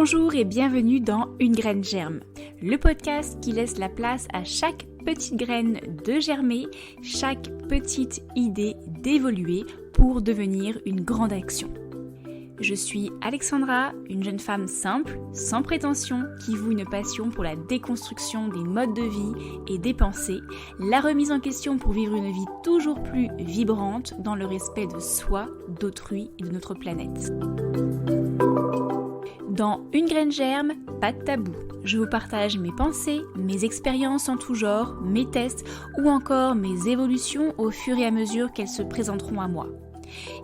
Bonjour et bienvenue dans Une graine germe, le podcast qui laisse la place à chaque petite graine de germer, chaque petite idée d'évoluer pour devenir une grande action. Je suis Alexandra, une jeune femme simple, sans prétention, qui voue une passion pour la déconstruction des modes de vie et des pensées, la remise en question pour vivre une vie toujours plus vibrante dans le respect de soi, d'autrui et de notre planète. Dans Une graine germe, pas de tabou. Je vous partage mes pensées, mes expériences en tout genre, mes tests ou encore mes évolutions au fur et à mesure qu'elles se présenteront à moi.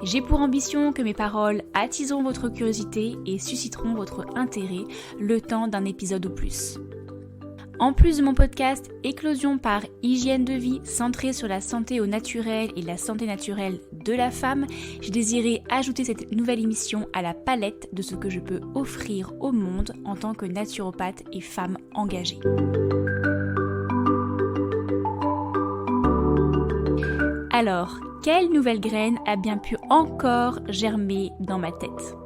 J'ai pour ambition que mes paroles attiseront votre curiosité et susciteront votre intérêt le temps d'un épisode ou plus. En plus de mon podcast Éclosion par hygiène de vie centré sur la santé au naturel et la santé naturelle de la femme, j'ai désiré ajouter cette nouvelle émission à la palette de ce que je peux offrir au monde en tant que naturopathe et femme engagée. Alors, quelle nouvelle graine a bien pu encore germer dans ma tête ?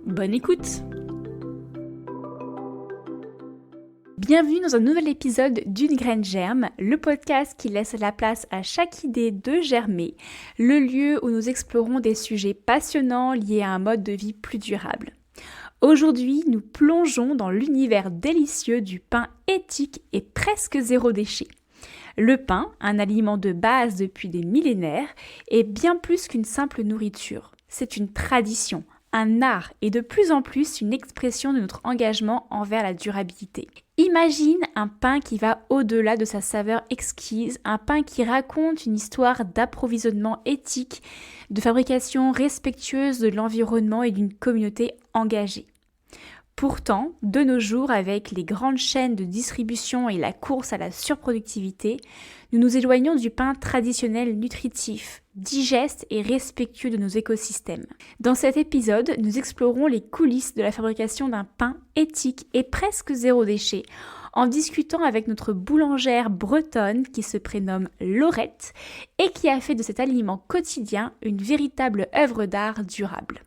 Bonne écoute ! Bienvenue dans un nouvel épisode d'Une graine germe, le podcast qui laisse la place à chaque idée de germer, le lieu où nous explorons des sujets passionnants liés à un mode de vie plus durable. Aujourd'hui, nous plongeons dans l'univers délicieux du pain éthique et presque zéro déchet. Le pain, un aliment de base depuis des millénaires, est bien plus qu'une simple nourriture. C'est une tradition, un art et de plus en plus une expression de notre engagement envers la durabilité. Imagine un pain qui va au-delà de sa saveur exquise, un pain qui raconte une histoire d'approvisionnement éthique, de fabrication respectueuse de l'environnement et d'une communauté engagée. Pourtant, de nos jours, avec les grandes chaînes de distribution et la course à la surproductivité, nous nous éloignons du pain traditionnel nutritif, digeste et respectueux de nos écosystèmes. Dans cet épisode, nous explorons les coulisses de la fabrication d'un pain éthique et presque zéro déchet, en discutant avec notre boulangère bretonne qui se prénomme Laurette et qui a fait de cet aliment quotidien une véritable œuvre d'art durable.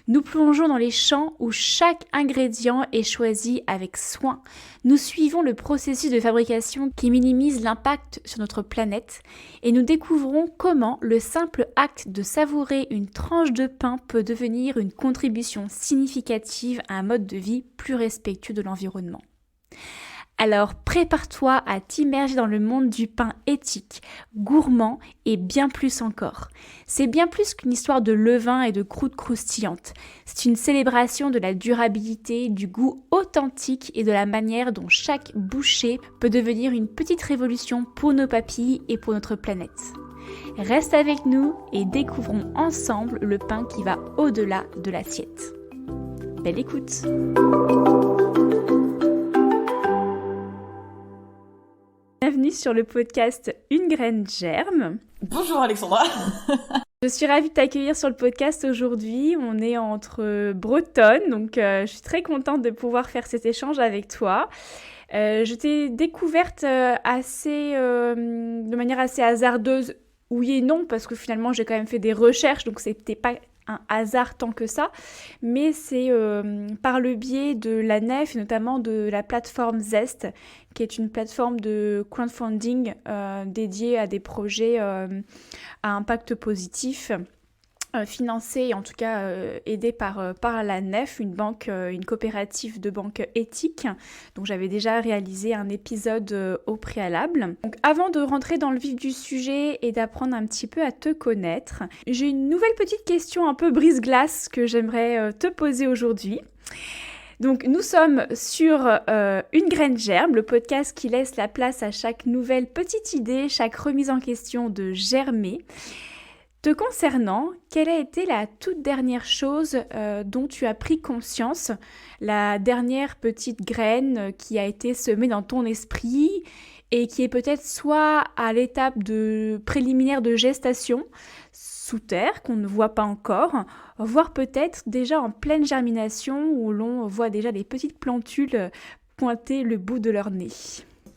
Nous plongeons dans les champs où chaque ingrédient est choisi avec soin. Nous suivons le processus de fabrication qui minimise l'impact sur notre planète et nous découvrons comment le simple acte de savourer une tranche de pain peut devenir une contribution significative à un mode de vie plus respectueux de l'environnement. Alors prépare-toi à t'immerger dans le monde du pain éthique, gourmand et bien plus encore. C'est bien plus qu'une histoire de levain et de croûtes croustillantes. C'est une célébration de la durabilité, du goût authentique et de la manière dont chaque bouchée peut devenir une petite révolution pour nos papilles et pour notre planète. Reste avec nous et découvrons ensemble le pain qui va au-delà de l'assiette. Belle écoute! Bienvenue sur le podcast Une graine germe. Bonjour Alexandra. Je suis ravie de t'accueillir sur le podcast aujourd'hui. On est entre bretonnes, donc je suis très contente de pouvoir faire cet échange avec toi. Je t'ai découverte de manière assez hasardeuse, oui et non, parce que finalement j'ai quand même fait des recherches, donc c'était pas un hasard tant que ça, mais c'est par le biais de la nef et notamment de la plateforme Zest, qui est une plateforme de crowdfunding dédiée à des projets à impact positif, financés et en tout cas aidés par la nef, une banque, une coopérative de banque éthique. Donc j'avais déjà réalisé un épisode au préalable. Donc avant de rentrer dans le vif du sujet et d'apprendre un petit peu à te connaître, j'ai une nouvelle petite question un peu brise-glace que j'aimerais te poser aujourd'hui. Donc nous sommes sur Une graine germe, le podcast qui laisse la place à chaque nouvelle petite idée, chaque remise en question de germer. Te concernant, quelle a été la toute dernière chose dont tu as pris conscience, la dernière petite graine qui a été semée dans ton esprit et qui est peut-être soit à l'étape de préliminaire de gestation, sous terre, qu'on ne voit pas encore, voire peut-être déjà en pleine germination où l'on voit déjà les petites plantules pointer le bout de leur nez.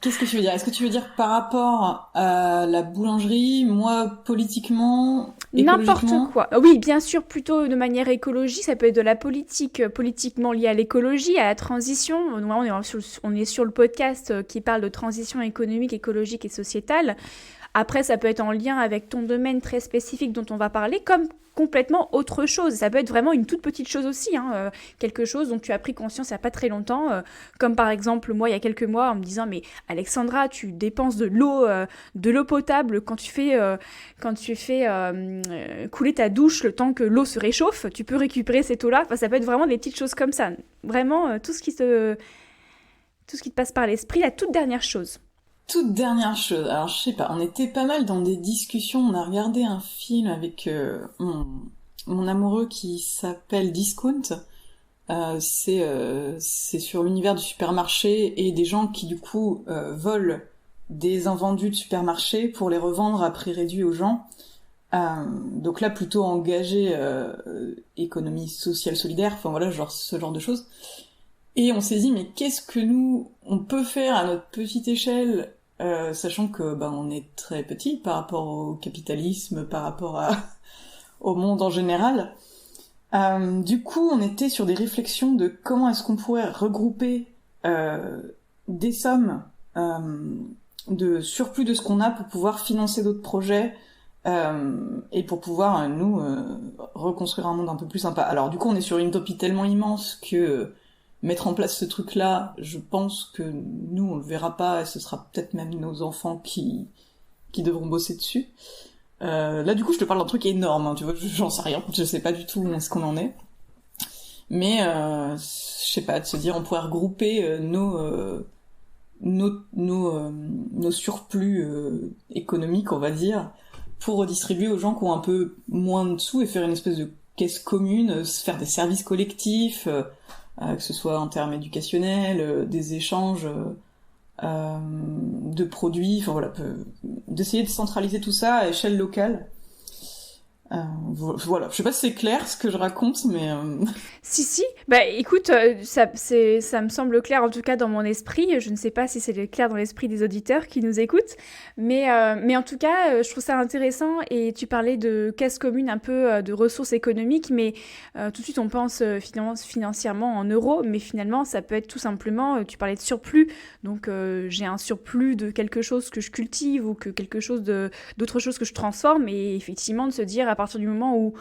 Qu'est-ce que tu veux dire ? Est-ce que tu veux dire par rapport à la boulangerie, moi politiquement N'importe écologiquement? quoi. Oui, bien sûr, plutôt de manière écologique, ça peut être de la politique, politiquement liée à l'écologie, à la transition. On est sur le podcast qui parle de transition économique, écologique et sociétale. Après, ça peut être en lien avec ton domaine très spécifique dont on va parler, comme complètement autre chose. Ça peut être vraiment une toute petite chose aussi, hein, quelque chose dont tu as pris conscience il n'y a pas très longtemps, comme par exemple moi il y a quelques mois en me disant mais Alexandra, tu dépenses de l'eau potable quand tu fais couler ta douche le temps que l'eau se réchauffe, tu peux récupérer cette eau-là. Enfin, ça peut être vraiment des petites choses comme ça. Vraiment tout ce qui te passe par l'esprit, la toute dernière chose. Toute dernière chose, alors je sais pas, on était pas mal dans des discussions, on a regardé un film avec mon amoureux qui s'appelle Discount. C'est sur l'univers du supermarché et des gens qui du coup volent des invendus de supermarché pour les revendre à prix réduit aux gens. Donc là plutôt engagé économie sociale solidaire, enfin voilà, genre ce genre de choses. Et on s'est dit mais qu'est-ce que nous on peut faire à notre petite échelle, sachant que on est très petit par rapport au capitalisme, par rapport au monde en général. Du coup, on était sur des réflexions de comment est-ce qu'on pourrait regrouper des sommes de surplus de ce qu'on a pour pouvoir financer d'autres projets et pour pouvoir, nous, reconstruire un monde un peu plus sympa. Alors du coup, on est sur une utopie tellement immense que mettre en place ce truc-là, je pense que nous, on le verra pas, et ce sera peut-être même nos enfants qui devront bosser dessus. Là, du coup, je te parle d'un truc énorme, hein, tu vois, j'en sais rien, je sais pas du tout où est-ce qu'on en est. Mais, je sais pas, de se dire, on pourrait regrouper nos surplus économiques, on va dire, pour redistribuer aux gens qui ont un peu moins de sous et faire une espèce de caisse commune, faire des services collectifs, que ce soit en termes éducationnels, des échanges de produits, enfin voilà, d'essayer de centraliser tout ça à échelle locale. Voilà, je sais pas si c'est clair ce que je raconte, mais Si, si, bah écoute, ça me semble clair en tout cas dans mon esprit. Je ne sais pas si c'est clair dans l'esprit des auditeurs qui nous écoutent, mais en tout cas, je trouve ça intéressant. Et tu parlais de caisse commune, un peu de ressources économiques, mais tout de suite on pense financièrement en euros, mais finalement ça peut être tout simplement, tu parlais de surplus, donc j'ai un surplus de quelque chose que je cultive ou que quelque chose d'autre chose que je transforme, et effectivement de se dire à partir du moment où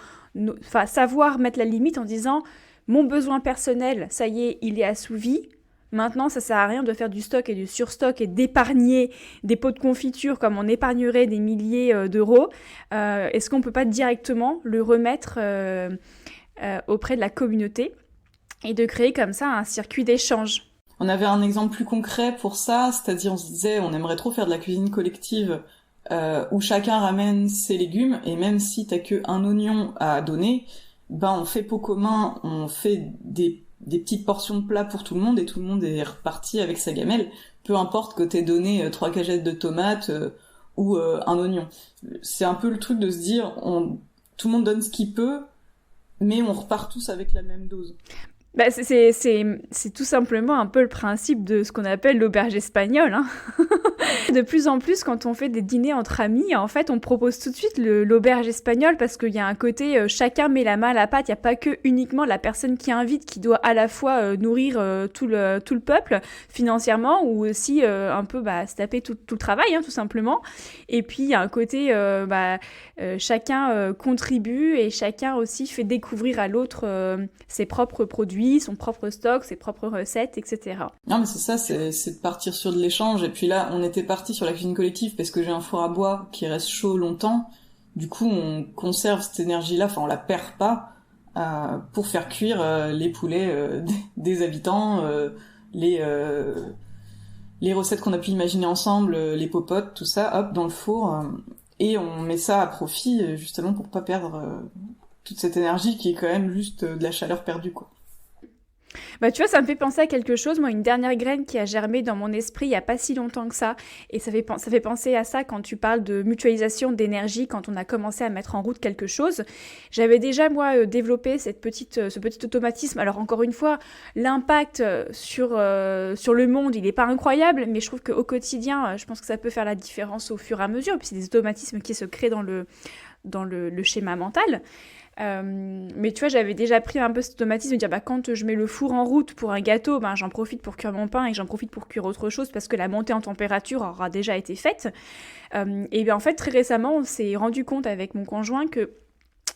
enfin, savoir mettre la limite en disant mon besoin personnel, ça y est, il est assouvi. Maintenant, ça sert à rien de faire du stock et du surstock et d'épargner des pots de confiture comme on épargnerait des milliers d'euros. Est-ce qu'on peut pas directement le remettre auprès de la communauté et de créer comme ça un circuit d'échange? on avait un exemple plus concret pour ça, c'est-à-dire on se disait on aimerait trop faire de la cuisine collective où chacun ramène ses légumes, et même si t'as que un oignon à donner, on fait pot commun, on fait des petites portions de plats pour tout le monde, et tout le monde est reparti avec sa gamelle, peu importe que t'aies donné 3 cagettes de tomates ou un oignon. C'est un peu le truc de se dire, tout le monde donne ce qu'il peut, mais on repart tous avec la même dose. Bah, c'est tout simplement un peu le principe de ce qu'on appelle l'auberge espagnole, hein. De plus en plus, quand on fait des dîners entre amis, en fait, on propose tout de suite l'auberge espagnole parce qu'il y a un côté chacun met la main à la pâte. Il n'y a pas que uniquement la personne qui invite qui doit à la fois nourrir tout le peuple financièrement, ou aussi un peu se taper tout le travail, hein, tout simplement. Et puis il y a un côté chacun contribue et chacun aussi fait découvrir à l'autre ses propres produits, son propre stock, ses propres recettes, etc. Non mais c'est ça, c'est de partir sur de l'échange. Et puis là, on était parti sur la cuisine collective parce que j'ai un four à bois qui reste chaud longtemps. Du coup, on conserve cette énergie-là, enfin on la perd pas, pour faire cuire les poulets des habitants, les recettes qu'on a pu imaginer ensemble, les popotes, tout ça, hop, dans le four. Et on met ça à profit justement pour pas perdre toute cette énergie qui est quand même juste de la chaleur perdue, quoi. Bah, tu vois, ça me fait penser à quelque chose, moi, une dernière graine qui a germé dans mon esprit il y a pas si longtemps que ça, et ça fait penser à ça quand tu parles de mutualisation d'énergie, quand on a commencé à mettre en route quelque chose. J'avais déjà, moi, développé ce petit automatisme. Alors, encore une fois, l'impact sur le monde, il n'est pas incroyable, mais je trouve qu'au quotidien, je pense que ça peut faire la différence au fur et à mesure, et puis c'est des automatismes qui se créent dans le schéma mental. Mais tu vois, j'avais déjà pris un peu cet automatisme de dire quand je mets le four en route pour un gâteau, j'en profite pour cuire mon pain et j'en profite pour cuire autre chose parce que la montée en température aura déjà été faite. Et bien en fait, très récemment, on s'est rendu compte avec mon conjoint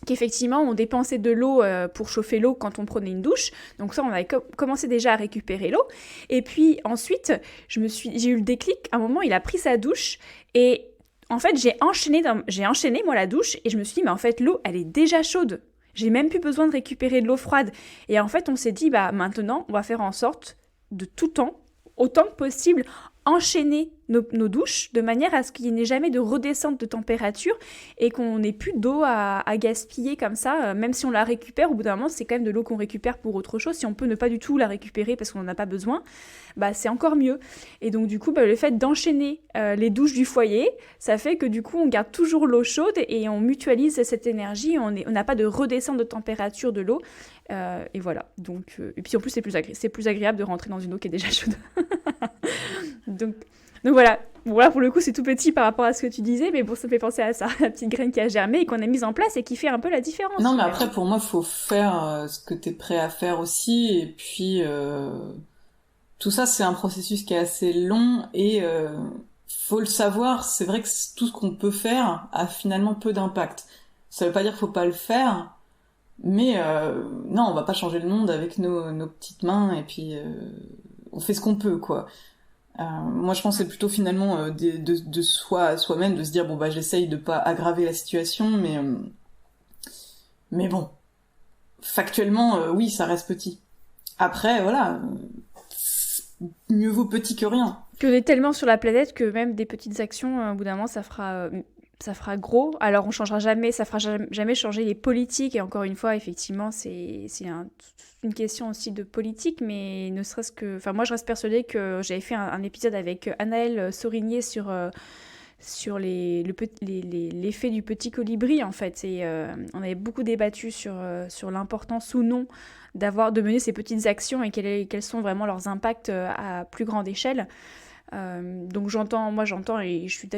qu'effectivement, on dépensait de l'eau pour chauffer l'eau quand on prenait une douche. Donc ça, on avait commencé déjà à récupérer l'eau. Et puis ensuite, j'ai eu le déclic. À un moment, il a pris sa douche et en fait, j'ai enchaîné moi la douche et je me suis dit, mais en fait, l'eau, elle est déjà chaude. J'ai même plus besoin de récupérer de l'eau froide. Et en fait, on s'est dit, maintenant, on va faire en sorte de tout temps, autant que possible, enchaîner nos douches de manière à ce qu'il n'y ait jamais de redescente de température et qu'on n'ait plus d'eau à gaspiller comme ça, même si on la récupère, au bout d'un moment, c'est quand même de l'eau qu'on récupère pour autre chose. Si on peut ne pas du tout la récupérer parce qu'on n'en a pas besoin, c'est encore mieux. Et donc du coup, le fait d'enchaîner les douches du foyer, ça fait que du coup, on garde toujours l'eau chaude et on mutualise cette énergie, on n'a pas de redescente de température de l'eau. Et voilà. Donc, et puis en plus, c'est plus agréable de rentrer dans une eau qui est déjà chaude. Donc voilà. Bon, là, pour le coup, c'est tout petit par rapport à ce que tu disais, mais bon, ça me fait penser à ça, la petite graine qui a germé et qu'on a mise en place et qui fait un peu la différence. Non, mais après, pour moi, faut faire ce que t'es prêt à faire aussi, et puis tout ça, c'est un processus qui est assez long, et faut le savoir, c'est vrai que tout ce qu'on peut faire a finalement peu d'impact. Ça veut pas dire qu'il faut pas le faire, mais non, on va pas changer le monde avec nos petites mains, et puis on fait ce qu'on peut, quoi. Moi, je pense que c'est plutôt finalement de soi à soi-même, de se dire j'essaye de pas aggraver la situation, mais bon, factuellement, oui, ça reste petit. Après, voilà, mieux vaut petit que rien. Puis on est tellement sur la planète que même des petites actions, au bout d'un moment, ça fera gros. Alors on changera jamais, ça fera jamais changer les politiques. Et encore une fois, effectivement, c'est une question aussi de politique, mais ne serait-ce que... Enfin, moi, je reste persuadée que j'avais fait un épisode avec Anaëlle Sorigné sur l'effet du petit colibri, en fait. Et on avait beaucoup débattu sur l'importance ou non de mener ces petites actions et quels sont vraiment leurs impacts à plus grande échelle. Donc j'entends et je suis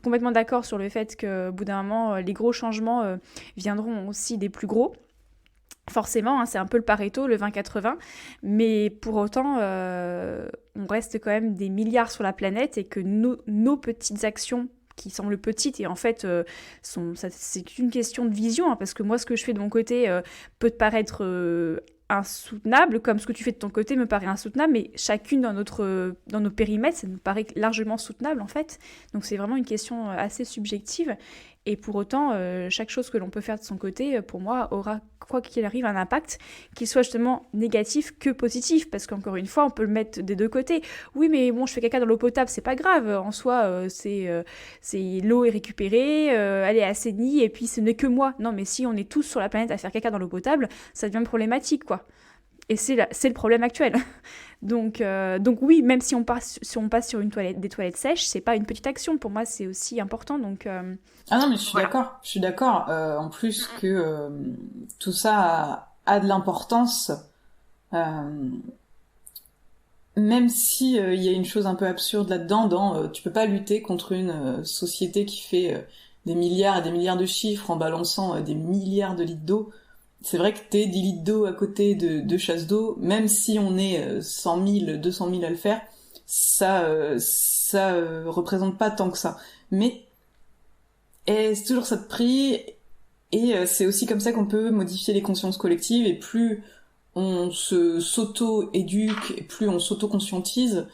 complètement d'accord sur le fait qu'au bout d'un moment, les gros changements viendront aussi des plus gros. Forcément, c'est un peu le Pareto, le 20-80, mais pour autant, on reste quand même des milliards sur la planète et que nos petites actions qui semblent petites et en fait, c'est une question de vision, parce que moi, ce que je fais de mon côté peut te paraître insoutenable, comme ce que tu fais de ton côté me paraît insoutenable, mais chacune dans nos périmètres, ça nous paraît largement soutenable en fait. Donc c'est vraiment une question assez subjective. Et pour autant, chaque chose que l'on peut faire de son côté, pour moi, aura, quoi qu'il arrive, un impact, qu'il soit justement négatif que positif. Parce qu'encore une fois, on peut le mettre des deux côtés. Oui, mais bon, je fais caca dans l'eau potable, c'est pas grave. En soi, l'eau est récupérée, elle est assainie, et puis ce n'est que moi. Non, mais si on est tous sur la planète à faire caca dans l'eau potable, ça devient problématique, quoi. Et c'est le problème actuel. Donc oui, même si on passe sur des toilettes sèches, c'est pas une petite action. Pour moi, c'est aussi important. Donc ah non, mais je suis d'accord. Je suis d'accord. En plus que tout ça a de l'importance. Même si il y a une chose un peu absurde là-dedans, tu peux pas lutter contre une société qui fait des milliards et des milliards de chiffres en balançant des milliards de litres d'eau. C'est vrai que t'es 10 litres d'eau à côté de chasses d'eau, même si on est 100 000, 200 000 à le faire, ça représente pas tant que ça. Mais c'est toujours ça de prix, et c'est aussi comme ça qu'on peut modifier les consciences collectives, et plus on s'auto-éduque, et plus on s'auto-conscientise,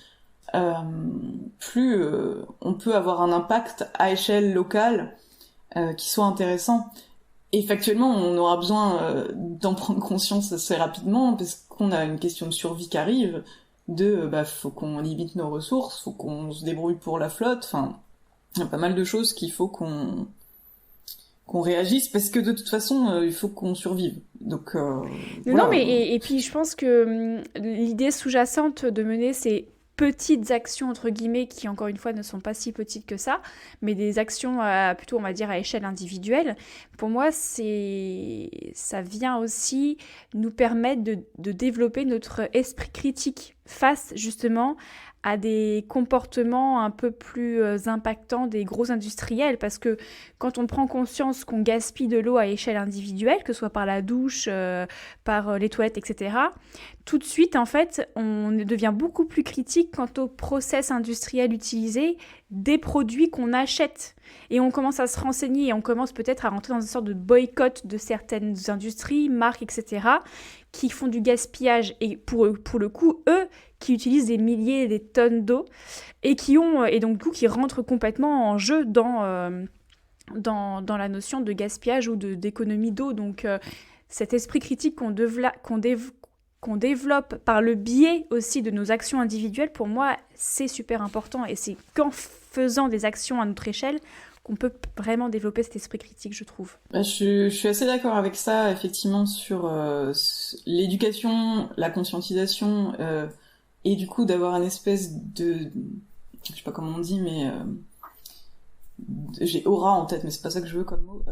plus on peut avoir un impact à échelle locale qui soit intéressant. Et factuellement, on aura besoin d'en prendre conscience assez rapidement, parce qu'on a une question de survie qui arrive, faut qu'on limite nos ressources, faut qu'on se débrouille pour la flotte, enfin, il y a pas mal de choses qu'il faut qu'on réagisse, parce que de toute façon, il faut qu'on survive. Donc, voilà. Non, mais et puis je pense que l'idée sous-jacente de mener ces petites actions, entre guillemets, qui encore une fois ne sont pas si petites que ça, mais des actions plutôt, on va dire, à échelle individuelle, pour moi, ça vient aussi nous permettre de développer notre esprit critique face justement à des comportements un peu plus impactants des gros industriels, parce que quand on prend conscience qu'on gaspille de l'eau à échelle individuelle, que ce soit par la douche, par les toilettes, etc., tout de suite, en fait, on devient beaucoup plus critique quant au process industriel utilisé des produits qu'on achète. Et on commence à se renseigner et on commence peut-être à rentrer dans une sorte de boycott de certaines industries, marques, etc., qui font du gaspillage. Et pour le coup, eux, qui utilisent des milliers et des tonnes d'eau et donc du coup qui rentrent complètement en jeu dans la notion de gaspillage ou d'économie d'eau. Donc cet esprit critique qu'on développe par le biais aussi de nos actions individuelles, pour moi, c'est super important. Et c'est qu'en faisant des actions à notre échelle qu'on peut vraiment développer cet esprit critique, je trouve. Je suis assez d'accord avec ça, effectivement, sur l'éducation, la conscientisation, et du coup d'avoir une espèce de... Je sais pas comment on dit, mais... j'ai aura en tête, mais c'est pas ça que je veux comme mot.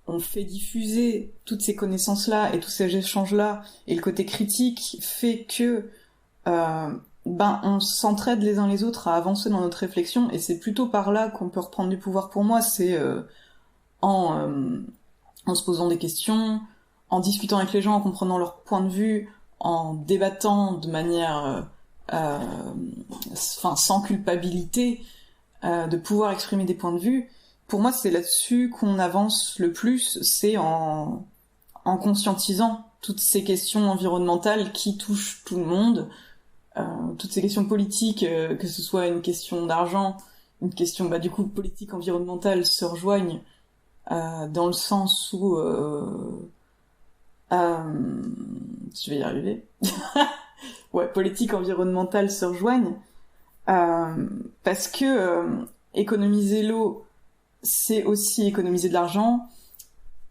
On fait diffuser toutes ces connaissances-là et tous ces échanges-là, et le côté critique fait que on s'entraide les uns les autres à avancer dans notre réflexion, et c'est plutôt par là qu'on peut reprendre du pouvoir pour moi, c'est en se posant des questions, en discutant avec les gens, en comprenant leur point de vue, en débattant de manière sans culpabilité, de pouvoir exprimer des points de vue. Pour moi, c'est là-dessus qu'on avance le plus, c'est en conscientisant toutes ces questions environnementales qui touchent tout le monde, toutes ces questions politiques, que ce soit une question d'argent, une question du coup politique environnementale se rejoignent dans le sens où je vais y arriver. Ouais, politique environnementale se rejoignent parce que économiser l'eau, c'est aussi économiser de l'argent,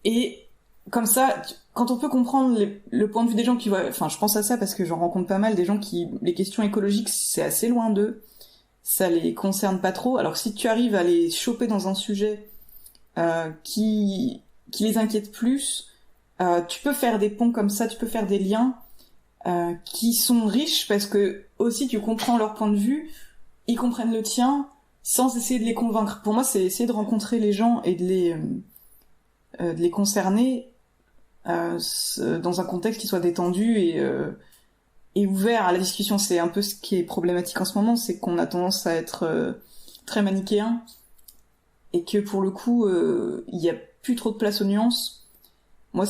et comme ça, quand on peut comprendre le point de vue des gens qui voient, je pense à ça parce que j'en rencontre pas mal, des gens qui, les questions écologiques, c'est assez loin d'eux, ça les concerne pas trop, alors que si tu arrives à les choper dans un sujet qui les inquiète plus, tu peux faire des ponts comme ça, tu peux faire des liens qui sont riches parce que aussi tu comprends leur point de vue, ils comprennent le tien, sans essayer de les convaincre. Pour moi, c'est essayer de rencontrer les gens et de les concerner dans un contexte qui soit détendu et ouvert à la discussion. C'est un peu ce qui est problématique en ce moment, c'est qu'on a tendance à être très manichéen et que pour le coup, il y a plus trop de place aux nuances. Moi,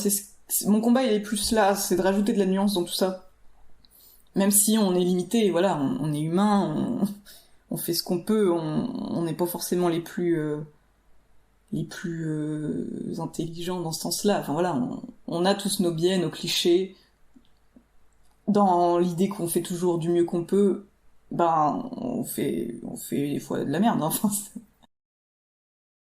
mon combat, il est plus là, c'est de rajouter de la nuance dans tout ça. Même si on est limité, voilà, on est humain, on fait ce qu'on peut, on n'est pas forcément les plus intelligents dans ce sens-là. Enfin voilà, on a tous nos biais, nos clichés. Dans l'idée qu'on fait toujours du mieux qu'on peut, on fait des fois de la merde. Enfin,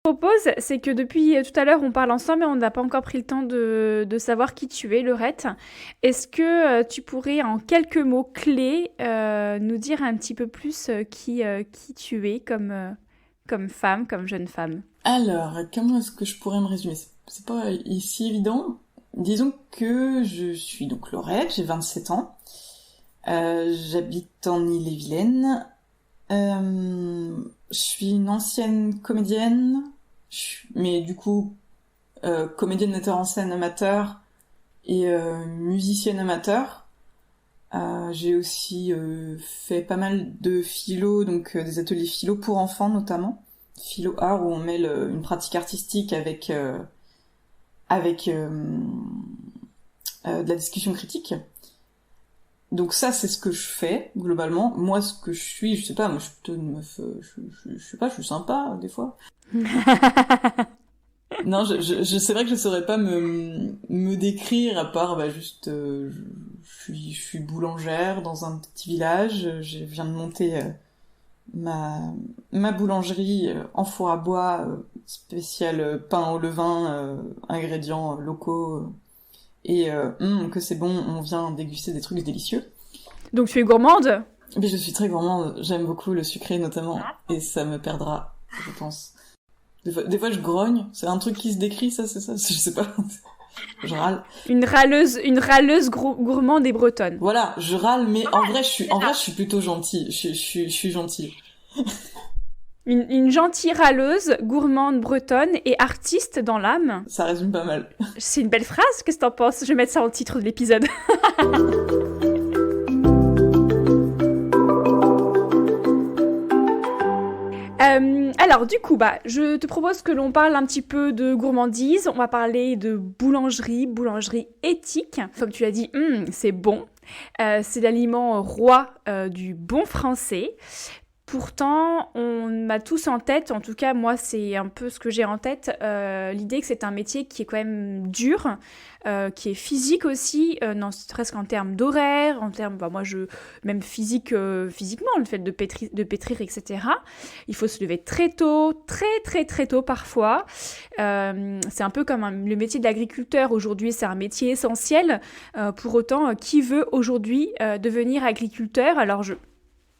Propose, c'est que depuis tout à l'heure, on parle ensemble, mais on n'a pas encore pris le temps de savoir qui tu es, Laurette. Est-ce que tu pourrais, en quelques mots clés, nous dire un petit peu plus qui tu es comme femme, comme jeune femme? alors, comment est-ce que je pourrais me résumer? C'est pas si évident. Disons que je suis donc Laurette, j'ai 27 ans. J'habite en Ille-et-Vilaine. Je suis une ancienne comédienne, mais du coup comédienne, metteur en scène amateur et musicienne amateur. J'ai aussi fait pas mal de philo, donc des ateliers philo pour enfants notamment, philo art où on mêle une pratique artistique avec de la discussion critique. Donc ça, c'est ce que je fais, globalement. Moi, ce que je suis, je sais pas, moi, je suis plutôt une meuf... je sais pas, je suis sympa, des fois. Non, c'est vrai que je saurais pas me décrire, à part, juste... je suis boulangère dans un petit village. Je viens de monter ma boulangerie en four à bois, spécial pain au levain, ingrédients locaux... et que c'est bon, on vient déguster des trucs délicieux. Donc tu es gourmande? Mais je suis très gourmande, j'aime beaucoup le sucré notamment, et ça me perdra, je pense. Des fois je grogne, c'est un truc qui se décrit, ça, c'est ça, je sais pas. Je râle. Une râleuse gourmande et bretonne. Voilà, je râle, mais en vrai, je suis plutôt gentille. Je suis gentille. Une gentille râleuse, gourmande bretonne et artiste dans l'âme. Ça résume pas mal. C'est une belle phrase, qu'est-ce que t'en penses? Je vais mettre ça en titre de l'épisode. Alors du coup, je te propose que l'on parle un petit peu de gourmandise. On va parler de boulangerie éthique. Comme tu l'as dit, c'est bon. C'est l'aliment roi du bon français. Pourtant, on m'a tous en tête, en tout cas moi c'est un peu ce que j'ai en tête, l'idée que c'est un métier qui est quand même dur, qui est physique aussi, non serait-ce qu'en termes d'horaire, en termes, même physiquement, le fait de pétrir, etc. Il faut se lever très tôt, très tôt parfois. C'est un peu comme le métier de l'agriculteur, aujourd'hui c'est un métier essentiel, pour autant qui veut aujourd'hui devenir agriculteur? Alors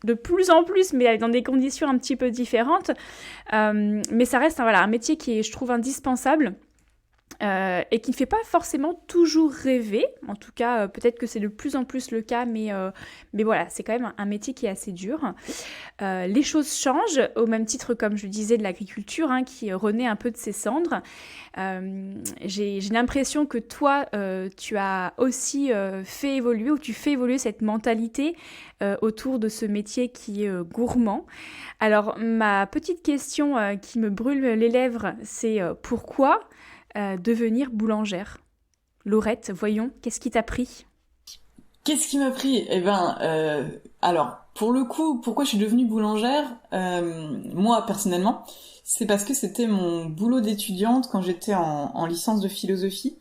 de plus en plus, mais dans des conditions un petit peu différentes. Mais ça reste un métier qui est, je trouve, indispensable et qui ne fait pas forcément toujours rêver. En tout cas, peut-être que c'est de plus en plus le cas, mais voilà, c'est quand même un métier qui est assez dur. Les choses changent, au même titre, comme je disais, de l'agriculture, qui renaît un peu de ses cendres. J'ai l'impression que toi, tu as aussi fait évoluer, ou tu fais évoluer cette mentalité autour de ce métier qui est gourmand. Alors, ma petite question qui me brûle les lèvres, c'est pourquoi devenir boulangère? Laurette, voyons, qu'est-ce qui t'a pris? Qu'est-ce qui m'a pris? Alors, pour le coup, pourquoi je suis devenue boulangère? Moi, personnellement, c'est parce que c'était mon boulot d'étudiante quand j'étais en licence de philosophie.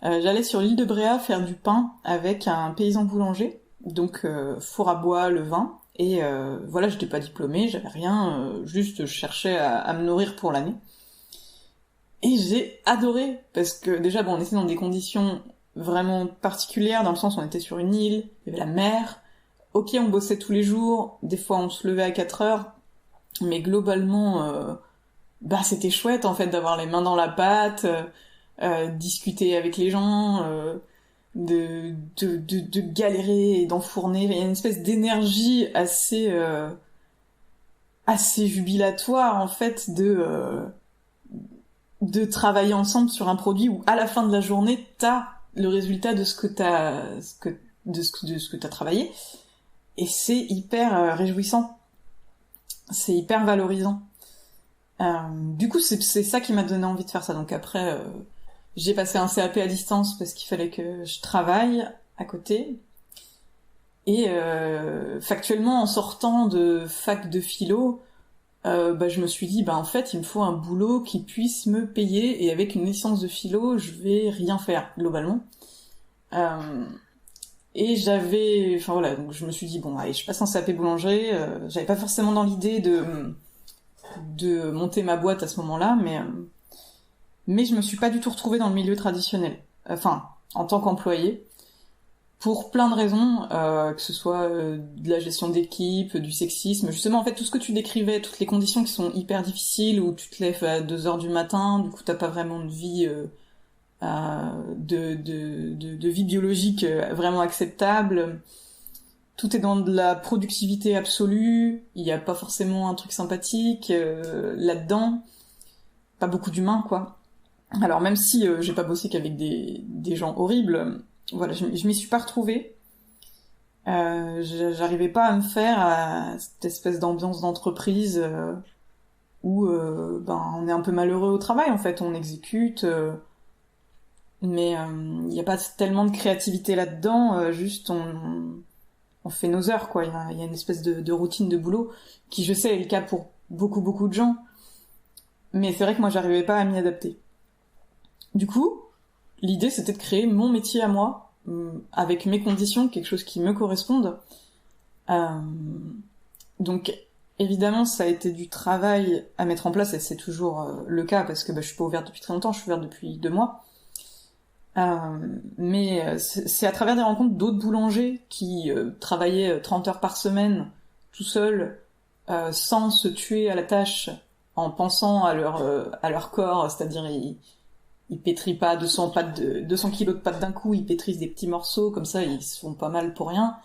J'allais sur l'île de Bréa faire du pain avec un paysan boulanger, donc four à bois, levain, et voilà, j'étais pas diplômée, j'avais rien, juste je cherchais à me nourrir pour l'année. Et j'ai adoré, parce que déjà, on était dans des conditions vraiment particulières, dans le sens où on était sur une île, il y avait la mer, ok, on bossait tous les jours, des fois on se levait à 4 heures, mais globalement, c'était chouette en fait d'avoir les mains dans la pâte, discuter avec les gens, de galérer et d'enfourner. Il y a une espèce d'énergie assez jubilatoire en fait de travailler ensemble sur un produit où à la fin de la journée t'as le résultat de ce que t'as travaillé, et c'est hyper réjouissant, c'est hyper valorisant. Du coup c'est ça qui m'a donné envie de faire ça. Donc après j'ai passé un CAP à distance parce qu'il fallait que je travaille à côté, et factuellement en sortant de fac de philo, je me suis dit, en fait, il me faut un boulot qui puisse me payer, et avec une licence de philo, je vais rien faire, globalement. Et donc je me suis dit, allez, je passe un CAP boulanger, j'avais pas forcément dans l'idée de monter ma boîte à ce moment-là, mais je me suis pas du tout retrouvée dans le milieu traditionnel. Enfin, en tant qu'employée. Pour plein de raisons, que ce soit de la gestion d'équipe, du sexisme, justement en fait tout ce que tu décrivais, toutes les conditions qui sont hyper difficiles, où tu te lèves à 2h du matin, du coup t'as pas vraiment de vie de vie biologique vraiment acceptable, tout est dans de la productivité absolue, il y a pas forcément un truc sympathique là-dedans, pas beaucoup d'humains quoi. Alors même si j'ai pas bossé qu'avec des gens horribles, voilà, je m'y suis pas retrouvée. J'arrivais pas à me faire à cette espèce d'ambiance d'entreprise où on est un peu malheureux au travail en fait, on exécute, mais il y a pas tellement de créativité là-dedans, juste on fait nos heures quoi. Il y a une espèce de routine de boulot qui, je sais, est le cas pour beaucoup de gens, mais c'est vrai que moi j'arrivais pas à m'y adapter. Du coup, l'idée c'était de créer mon métier à moi, avec mes conditions, quelque chose qui me corresponde. Donc évidemment ça a été du travail à mettre en place, et c'est toujours le cas parce que je suis pas ouverte depuis très longtemps, je suis ouverte depuis 2 mois. Mais c'est à travers des rencontres d'autres boulangers qui travaillaient 30 heures par semaine tout seuls, sans se tuer à la tâche, en pensant à leur corps, c'est-à-dire Ils pétrissent pas 200 kilos de pâtes d'un coup, ils pétrissent des petits morceaux, comme ça ils se font pas mal pour rien.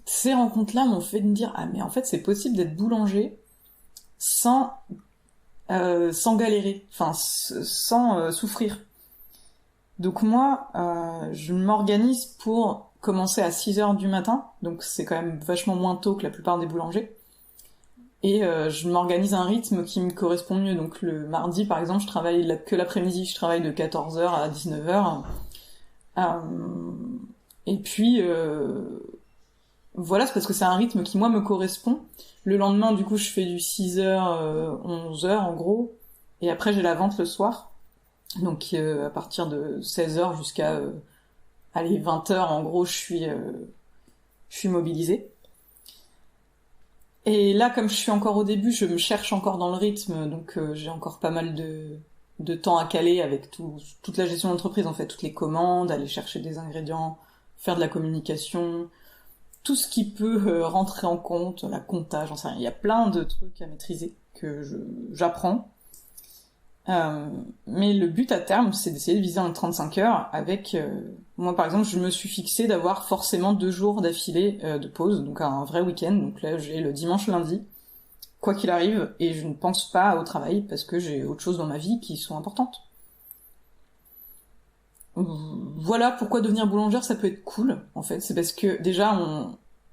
Ces rencontres-là m'ont fait me dire, ah mais en fait c'est possible d'être boulanger sans galérer, enfin sans souffrir. Donc moi, je m'organise pour commencer à 6h du matin, donc c'est quand même vachement moins tôt que la plupart des boulangers. Et je m'organise un rythme qui me correspond mieux. Donc le mardi, par exemple, je travaille que l'après-midi, je travaille de 14h à 19h. Et puis, voilà, c'est parce que c'est un rythme qui, moi, me correspond. Le lendemain, du coup, je fais du 6h, 11h, en gros. Et après, j'ai la vente le soir. Donc, à partir de 16h jusqu'à, 20h, en gros, je suis mobilisée. Et là, comme je suis encore au début, je me cherche encore dans le rythme, donc j'ai encore pas mal de temps à caler avec toute la gestion d'entreprise, en fait, toutes les commandes, aller chercher des ingrédients, faire de la communication, tout ce qui peut rentrer en compte, la compta, j'en sais rien. Il y a plein de trucs à maîtriser que j'apprends. Mais le but à terme, c'est d'essayer de viser en 35 heures avec... moi, par exemple, je me suis fixé d'avoir forcément 2 jours d'affilée de pause, donc un vrai week-end. Donc là, j'ai le dimanche, lundi, quoi qu'il arrive, et je ne pense pas au travail parce que j'ai autre chose dans ma vie qui sont importantes. Voilà pourquoi devenir boulangère, ça peut être cool, en fait. C'est parce que déjà,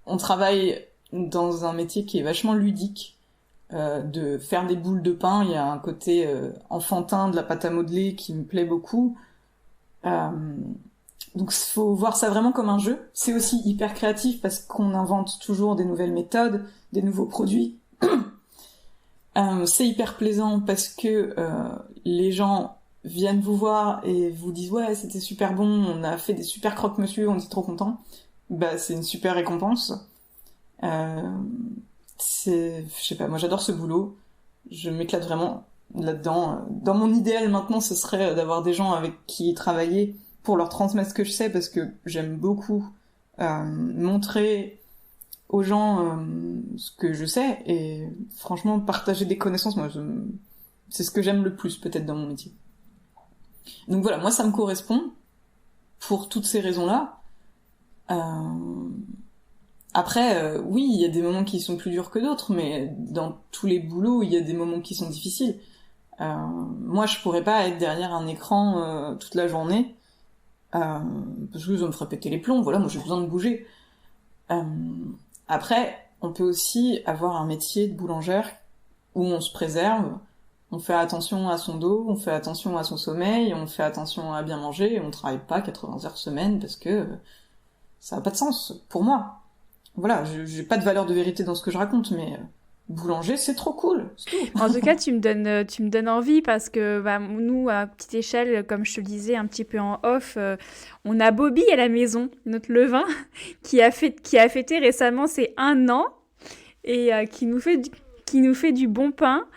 on travaille dans un métier qui est vachement ludique. De faire des boules de pain, il y a un côté enfantin de la pâte à modeler qui me plaît beaucoup. Donc faut voir ça vraiment comme un jeu. C'est aussi hyper créatif parce qu'on invente toujours des nouvelles méthodes, des nouveaux produits. C'est hyper plaisant parce que les gens viennent vous voir et vous disent ouais c'était super bon, on a fait des super croque-monsieur, on est trop content. Bah c'est une super récompense. Je sais pas, moi j'adore ce boulot, je m'éclate vraiment là-dedans. Dans mon idéal maintenant, ce serait d'avoir des gens avec qui travailler pour leur transmettre ce que je sais, parce que j'aime beaucoup montrer aux gens ce que je sais, et franchement partager des connaissances, moi c'est ce que j'aime le plus peut-être dans mon métier. Donc voilà, moi ça me correspond pour toutes ces raisons-là. Après, oui, il y a des moments qui sont plus durs que d'autres, mais dans tous les boulots, il y a des moments qui sont difficiles. Moi, je pourrais pas être derrière un écran toute la journée, parce que ça me ferait péter les plombs. Voilà, moi j'ai besoin de bouger. Après, on peut aussi avoir un métier de boulangère où on se préserve, on fait attention à son dos, on fait attention à son sommeil, on fait attention à bien manger, et on travaille pas 80 heures semaine parce que ça n'a pas de sens pour moi. Voilà, j'ai pas de valeur de vérité dans ce que je raconte, mais boulanger, c'est trop cool, c'est tout. En tout cas, tu me donnes envie parce que nous, à petite échelle, comme je te le disais un petit peu en off, on a Bobby à la maison, notre levain, qui a fêté récemment ses 1 an et qui nous fait du bon pain.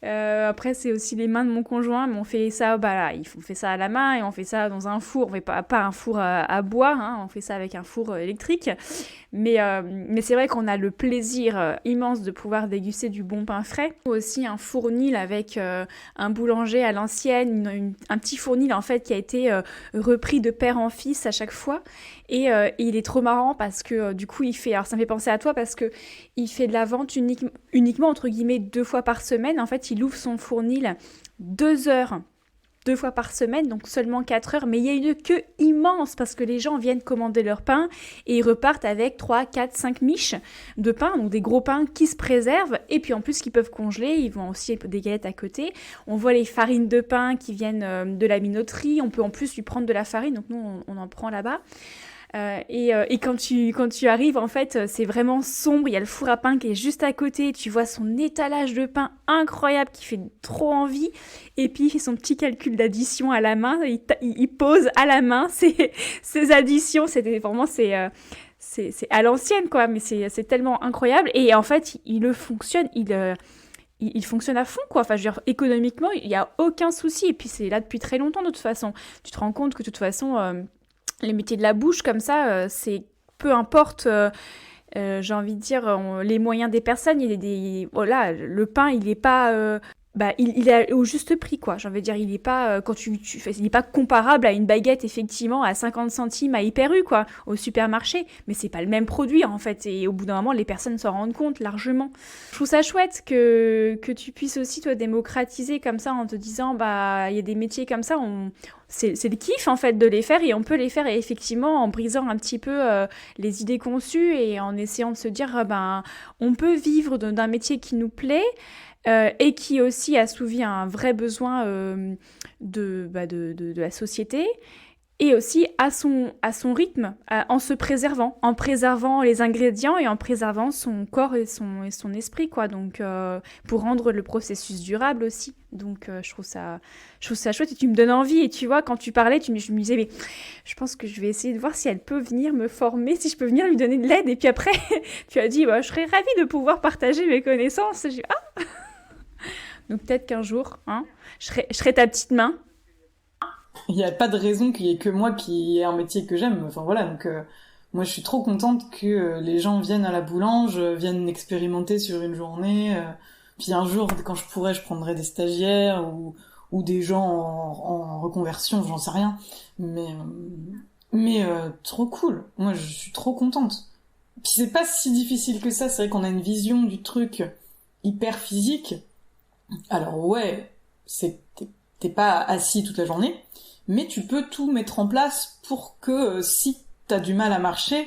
Après, c'est aussi les mains de mon conjoint, mais on fait ça, on fait ça à la main et on fait ça dans un four. On fait pas un four à bois, hein, on fait ça avec un four électrique. Mais c'est vrai qu'on a le plaisir immense de pouvoir déguster du bon pain frais. Aussi un fournil avec un boulanger à l'ancienne, un petit fournil en fait qui a été repris de père en fils à chaque fois. Et il est trop marrant parce que du coup alors ça me fait penser à toi parce que il fait de la vente uniquement entre guillemets 2 fois par semaine. En fait, il ouvre son fournil 2 heures 2 fois par semaine, donc seulement 4 heures, mais il y a une queue immense parce que les gens viennent commander leur pain et ils repartent avec 3, 4, 5 miches de pain, donc des gros pains qui se préservent et puis en plus qui peuvent congeler, ils vont aussi des galettes à côté. On voit les farines de pain qui viennent de la minoterie, on peut en plus lui prendre de la farine, donc nous on en prend là-bas. Et quand tu arrives, en fait, c'est vraiment sombre. Il y a le four à pain qui est juste à côté. Tu vois son étalage de pain incroyable qui fait trop envie. Et puis, il fait son petit calcul d'addition à la main. Il pose à la main ses additions. C'est à l'ancienne, quoi. Mais c'est tellement incroyable. Et en fait, il fonctionne. Il fonctionne à fond, quoi. Enfin, je veux dire, économiquement, il n'y a aucun souci. Et puis, c'est là depuis très longtemps, de toute façon. Tu te rends compte que, de toute façon... les métiers de la bouche, comme ça, c'est peu importe, j'ai envie de dire, les moyens des personnes. Voilà, le pain, il n'est pas il est au juste prix, quoi. J'ai envie de dire, il est pas, il est pas comparable à une baguette, effectivement, à 50 centimes à Hyper U, quoi, au supermarché. Mais c'est pas le même produit, en fait. Et au bout d'un moment, les personnes s'en rendent compte largement. Je trouve ça chouette que tu puisses aussi, toi, démocratiser comme ça en te disant, il y a des métiers comme ça, c'est le kiff, en fait, de les faire. Et on peut les faire, effectivement, en brisant un petit peu les idées conçues et en essayant de se dire, on peut vivre d'un métier qui nous plaît. Et qui aussi assouvit un vrai besoin de la société, et aussi à son rythme, en se préservant, en préservant les ingrédients et en préservant son corps et son esprit, quoi. Donc, pour rendre le processus durable aussi. Donc, je trouve ça chouette et tu me donnes envie. Et tu vois, quand tu parlais, je me disais, mais je pense que je vais essayer de voir si elle peut venir me former, si je peux venir lui donner de l'aide. Et puis après, tu as dit, je serais ravie de pouvoir partager mes connaissances. J'ai dit, donc peut-être qu'un jour, hein, je serai ta petite main. Il n'y a pas de raison qu'il y ait que moi qui ai un métier que j'aime. Enfin voilà, donc moi je suis trop contente que les gens viennent à la boulange, viennent expérimenter sur une journée. Puis un jour, quand je pourrais, je prendrai des stagiaires ou des gens en reconversion, j'en sais rien. Mais trop cool. Moi je suis trop contente. Puis c'est pas si difficile que ça. C'est vrai qu'on a une vision du truc hyper physique. Alors ouais, t'es pas assis toute la journée, mais tu peux tout mettre en place pour que si t'as du mal à marcher,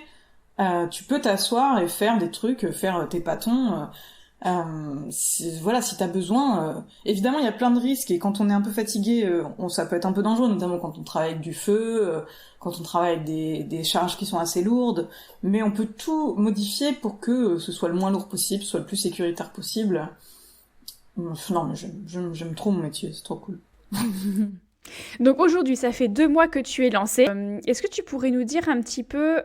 tu peux t'asseoir et faire des trucs, faire tes pâtons. Voilà, si t'as besoin. Évidemment, il y a plein de risques et quand on est un peu fatigué, ça peut être un peu dangereux, notamment quand on travaille avec du feu, quand on travaille avec des charges qui sont assez lourdes. Mais on peut tout modifier pour que ce soit le moins lourd possible, soit le plus sécuritaire possible. Non, mais j'aime trop mon métier, c'est trop cool. Donc aujourd'hui, ça fait 2 mois que tu es lancée. Est-ce que tu pourrais nous dire un petit peu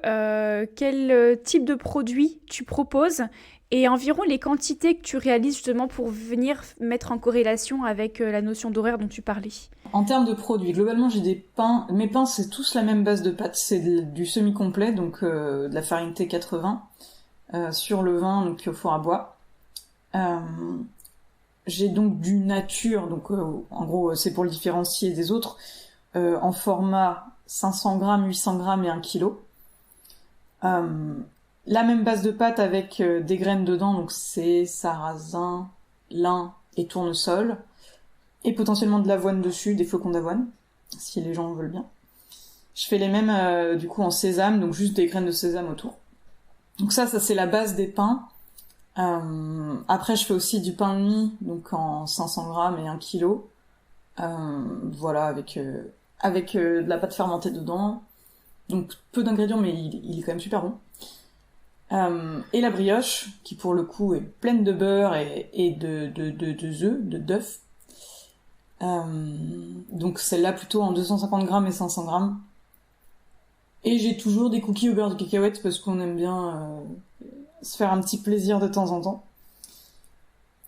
quel type de produit tu proposes et environ les quantités que tu réalises justement pour venir mettre en corrélation avec la notion d'horaire dont tu parlais? En termes de produits, globalement, j'ai des pains. Mes pains, c'est tous la même base de pâte. C'est du semi-complet, donc de la farine T80 sur levain, donc au four à bois. J'ai donc du nature, donc en gros c'est pour le différencier des autres, en format 500 grammes, 800 grammes et 1 kilo. La même base de pâte avec des graines dedans, donc c'est sarrasin, lin et tournesol, et potentiellement de l'avoine dessus, des flocons d'avoine, si les gens veulent bien. Je fais les mêmes du coup en sésame, donc juste des graines de sésame autour. Donc ça c'est la base des pains. Après je fais aussi du pain de mie, donc en 500 grammes et 1 kilo. Voilà, avec de la pâte fermentée dedans. Donc peu d'ingrédients, mais il est quand même super bon. Et la brioche, qui pour le coup est pleine de beurre et d'œufs. Donc celle-là plutôt en 250 grammes et 500 grammes. Et j'ai toujours des cookies au beurre de cacahuète parce qu'on aime bien se faire un petit plaisir de temps en temps.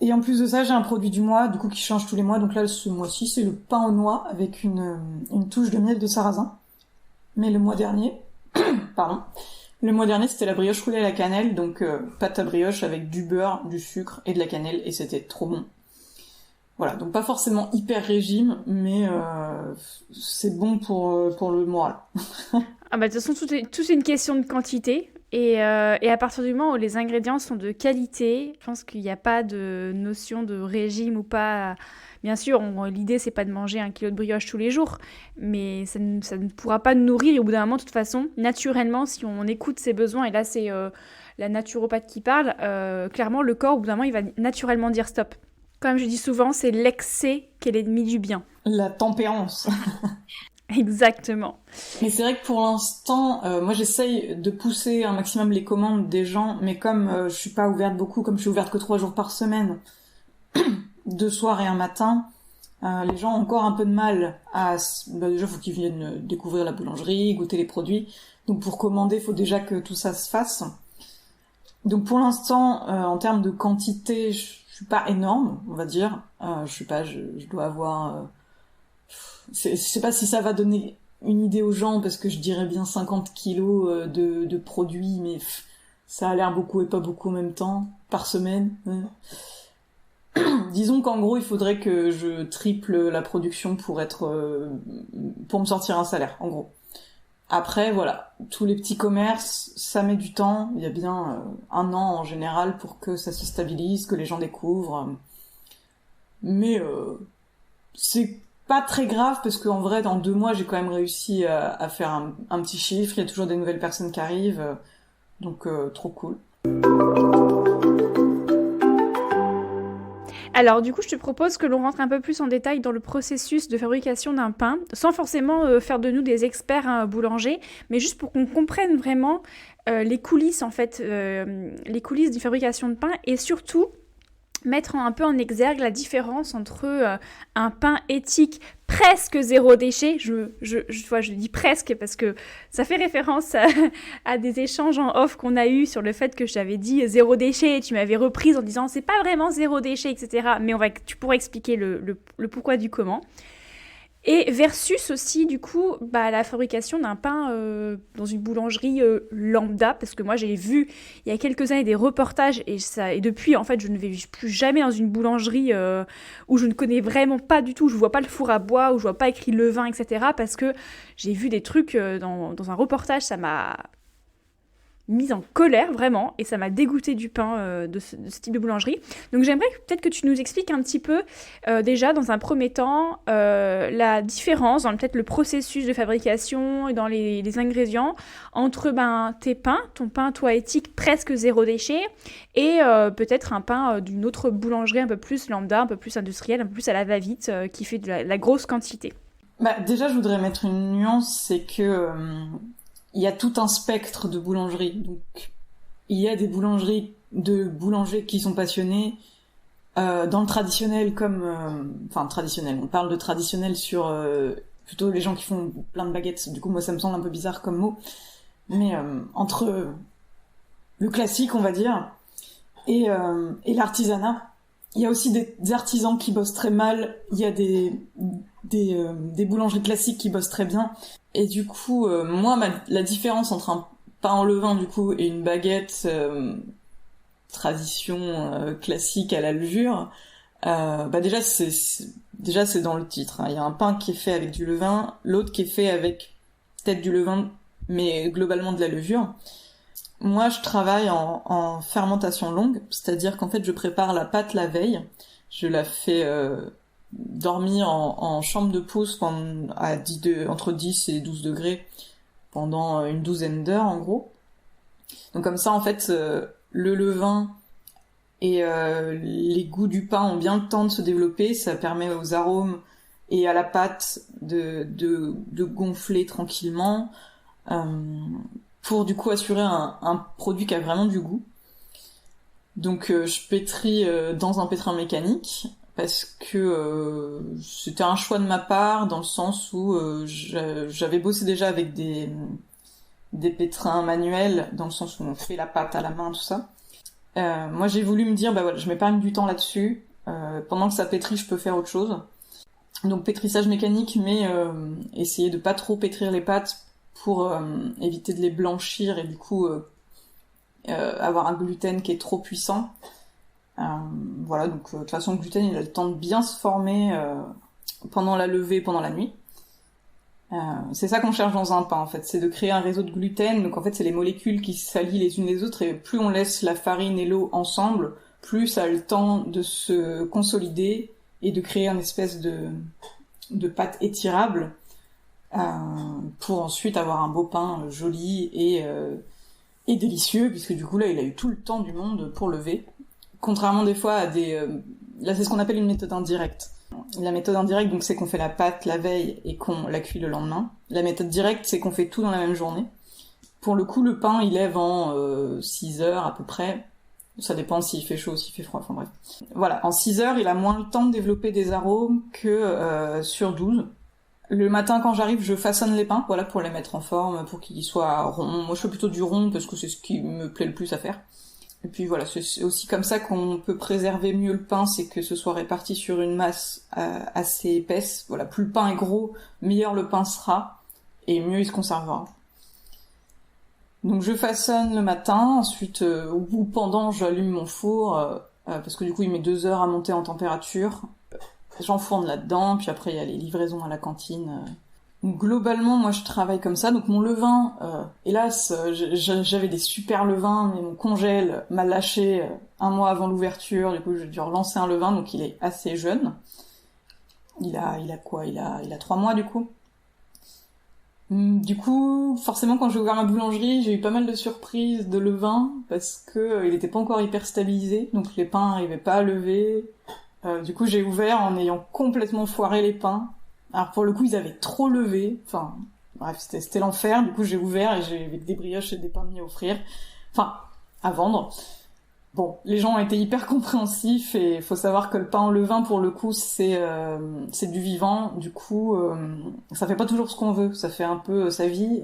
Et en plus de ça, j'ai un produit du mois, du coup qui change tous les mois. Donc là, ce mois-ci, c'est le pain aux noix avec une touche de miel de sarrasin. Mais le mois dernier, c'était la brioche roulée à la cannelle, donc pâte à brioche avec du beurre, du sucre et de la cannelle, et c'était trop bon. Voilà, donc pas forcément hyper régime, mais c'est bon pour le moral. De toute façon, tout est une question de quantité. Et à partir du moment où les ingrédients sont de qualité, je pense qu'il n'y a pas de notion de régime ou pas. Bien sûr, l'idée, c'est pas de manger 1 kilo de brioche tous les jours, mais ça ne pourra pas nous nourrir. Et au bout d'un moment, de toute façon, naturellement, si on écoute ses besoins, et là, c'est la naturopathe qui parle, clairement, le corps, au bout d'un moment, il va naturellement dire stop. Comme je dis souvent, c'est l'excès qui est l'ennemi du bien. La tempérance. Exactement. Mais c'est vrai que pour l'instant, moi j'essaye de pousser un maximum les commandes des gens, mais comme je suis pas ouverte beaucoup, comme je suis ouverte que 3 jours par semaine, 2 soirs et un matin, les gens ont encore un peu de mal à... déjà, faut qu'ils viennent découvrir la boulangerie, goûter les produits. Donc pour commander, faut déjà que tout ça se fasse. Donc pour l'instant, en termes de quantité, je suis pas énorme, on va dire. Je dois avoir... je sais pas si ça va donner une idée aux gens, parce que je dirais bien 50 kilos de produits, mais ça a l'air beaucoup et pas beaucoup en même temps, par semaine. Ouais. Disons qu'en gros, il faudrait que je triple la production pour me sortir un salaire, en gros. Après, voilà, tous les petits commerces, ça met du temps. Il y a bien 1 an en général pour que ça se stabilise, que les gens découvrent. Mais c'est pas très grave parce qu'en vrai, dans 2 mois, j'ai quand même réussi à faire un petit chiffre. Il y a toujours des nouvelles personnes qui arrivent, donc trop cool. Alors du coup, je te propose que l'on rentre un peu plus en détail dans le processus de fabrication d'un pain, sans forcément faire de nous des experts boulangers, mais juste pour qu'on comprenne vraiment les coulisses en fait, les coulisses d'une fabrication de pain et surtout mettre un peu en exergue la différence entre un pain éthique presque zéro déchet, je dis presque parce que ça fait référence à des échanges en off qu'on a eu sur le fait que je t'avais dit zéro déchet et tu m'avais reprise en disant c'est pas vraiment zéro déchet, etc. Mais tu pourras expliquer le pourquoi du comment. Et versus aussi, du coup, la fabrication d'un pain dans une boulangerie lambda, parce que moi, j'ai vu il y a quelques années des reportages, et depuis, en fait, je ne vais plus jamais dans une boulangerie où je ne connais vraiment pas du tout, je vois pas le four à bois, où je vois pas écrit levain, etc., parce que j'ai vu des trucs dans un reportage, ça m'a mise en colère vraiment et ça m'a dégoûté du pain de ce type de boulangerie. Donc j'aimerais peut-être que tu nous expliques un petit peu déjà dans un premier temps la différence dans peut-être le processus de fabrication et dans les ingrédients entre tes pains, ton pain toi éthique presque zéro déchet et peut-être un pain d'une autre boulangerie un peu plus lambda, un peu plus industrielle, un peu plus à la va-vite qui fait de la grosse quantité. Déjà je voudrais mettre une nuance, c'est que il y a tout un spectre de boulangeries. Donc, il y a des boulangeries de boulangers qui sont passionnés dans le traditionnel traditionnel. On parle de traditionnel sur plutôt les gens qui font plein de baguettes. Du coup, moi, ça me semble un peu bizarre comme mot. Mais entre le classique, on va dire, et l'artisanat, il y a aussi des artisans qui bossent très mal. Il y a des boulangeries classiques qui bossent très bien. Et du coup, moi, la différence entre un pain en levain, du coup, et une baguette tradition classique à la levure, déjà c'est dans le titre. Hein. Il y a un pain qui est fait avec du levain, l'autre qui est fait avec peut-être du levain, mais globalement de la levure. Moi, je travaille en fermentation longue, c'est-à-dire qu'en fait, je prépare la pâte la veille. Je la fais dormir en chambre de pause entre 10 et 12 degrés pendant une douzaine d'heures en gros. Donc comme ça en fait le levain et les goûts du pain ont bien le temps de se développer, ça permet aux arômes et à la pâte de gonfler tranquillement pour du coup assurer un produit qui a vraiment du goût. Donc je pétris dans un pétrin mécanique parce que c'était un choix de ma part dans le sens où j'avais bossé déjà avec des pétrins manuels dans le sens où on fait la pâte à la main, tout ça. Moi j'ai voulu me dire je m'épargne du temps là-dessus, pendant que ça pétrit je peux faire autre chose. Donc pétrissage mécanique, mais essayer de pas trop pétrir les pâtes pour éviter de les blanchir et du coup avoir un gluten qui est trop puissant. Voilà, donc de toute façon le gluten il a le temps de bien se former pendant la levée, pendant la nuit. C'est ça qu'on cherche dans un pain en fait, c'est de créer un réseau de gluten. Donc en fait c'est les molécules qui s'allient les unes les autres et plus on laisse la farine et l'eau ensemble, plus ça a le temps de se consolider et de créer une espèce de pâte étirable pour ensuite avoir un beau pain joli et délicieux, puisque du coup là il a eu tout le temps du monde pour lever. Contrairement des fois à là c'est ce qu'on appelle une méthode indirecte. La méthode indirecte, donc c'est qu'on fait la pâte la veille et qu'on la cuit le lendemain. La méthode directe, c'est qu'on fait tout dans la même journée. Pour le coup, le pain, il lève en 6 heures à peu près. Ça dépend s'il fait chaud, s'il fait froid, enfin bref. Voilà, en 6 heures, il a moins le temps de développer des arômes que sur 12. Le matin, quand j'arrive, je façonne les pains, voilà, pour les mettre en forme, pour qu'ils soient ronds. Moi, je fais plutôt du rond, parce que c'est ce qui me plaît le plus à faire. Et puis voilà, c'est aussi comme ça qu'on peut préserver mieux le pain, c'est que ce soit réparti sur une masse assez épaisse. Voilà, plus le pain est gros, meilleur le pain sera, et mieux il se conservera. Donc je façonne le matin, ensuite ou pendant j'allume mon four parce que du coup il met 2 heures à monter en température. J'enfourne là-dedans, puis après il y a les livraisons à la cantine. Donc, globalement, moi je travaille comme ça. Donc mon levain, hélas, j'avais des super levains, mais mon congèle m'a lâché 1 mois avant l'ouverture. Du coup, j'ai dû relancer un levain, donc il est assez jeune. Il a quoi? Il a 3 mois du coup. Du coup, forcément, quand j'ai ouvert ma boulangerie, j'ai eu pas mal de surprises de levain parce que il était pas encore hyper stabilisé, donc les pains n'arrivaient pas à lever. Du coup, j'ai ouvert en ayant complètement foiré les pains. Alors pour le coup, ils avaient trop levé. Enfin, bref, c'était l'enfer. Du coup, j'ai ouvert et j'ai avec des brioches et des pains de mie à offrir. Enfin, à vendre. Bon, les gens ont été hyper compréhensifs et faut savoir que le pain au levain, pour le coup, c'est du vivant. Du coup, ça fait pas toujours ce qu'on veut. Ça fait un peu sa vie.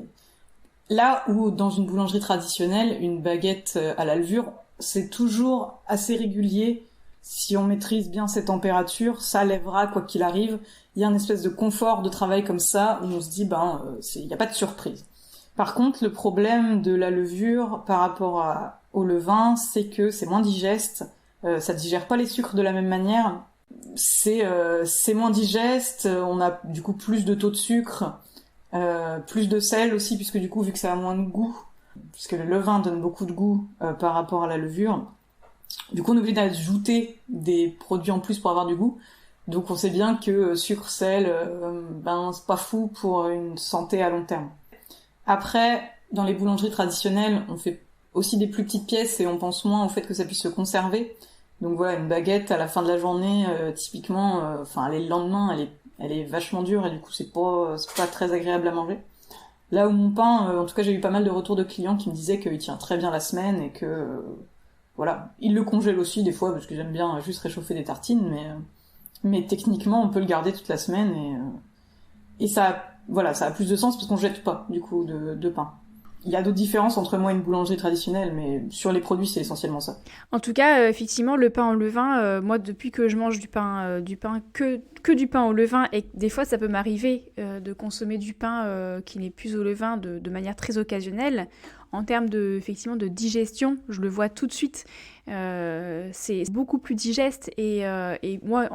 Là où, dans une boulangerie traditionnelle, une baguette à la levure, c'est toujours assez régulier. Si on maîtrise bien ses températures, ça lèvera quoi qu'il arrive. Il y a une espèce de confort de travail comme ça où on se dit, il n'y a pas de surprise. Par contre, le problème de la levure par rapport au levain, c'est que c'est moins digeste. Ça digère pas les sucres de la même manière. C'est moins digeste. On a du coup plus de taux de sucre, plus de sel aussi, puisque du coup, vu que ça a moins de goût, puisque le levain donne beaucoup de goût par rapport à la levure, du coup, on est obligé d'ajouter des produits en plus pour avoir du goût. Donc, on sait bien que sucre, sel, c'est pas fou pour une santé à long terme. Après, dans les boulangeries traditionnelles, on fait aussi des plus petites pièces et on pense moins au fait que ça puisse se conserver. Donc voilà, une baguette à la fin de la journée, typiquement, elle est le lendemain, elle est vachement dure et du coup c'est pas très agréable à manger. Là où mon pain, en tout cas j'ai eu pas mal de retours de clients qui me disaient qu'il tient très bien la semaine et que voilà, ils le congèlent aussi des fois parce que j'aime bien juste réchauffer des tartines, mais techniquement on peut le garder toute la semaine et ça a plus de sens parce qu'on jette pas du coup de pain. Il y a d'autres différences entre moi et une boulangerie traditionnelle, mais sur les produits, c'est essentiellement ça. En tout cas, effectivement, le pain au levain, moi, depuis que je mange du pain que du pain au levain, et des fois, ça peut m'arriver de consommer du pain qui n'est plus au levain de manière très occasionnelle. En termes effectivement, de digestion, je le vois tout de suite. C'est beaucoup plus digeste et moi,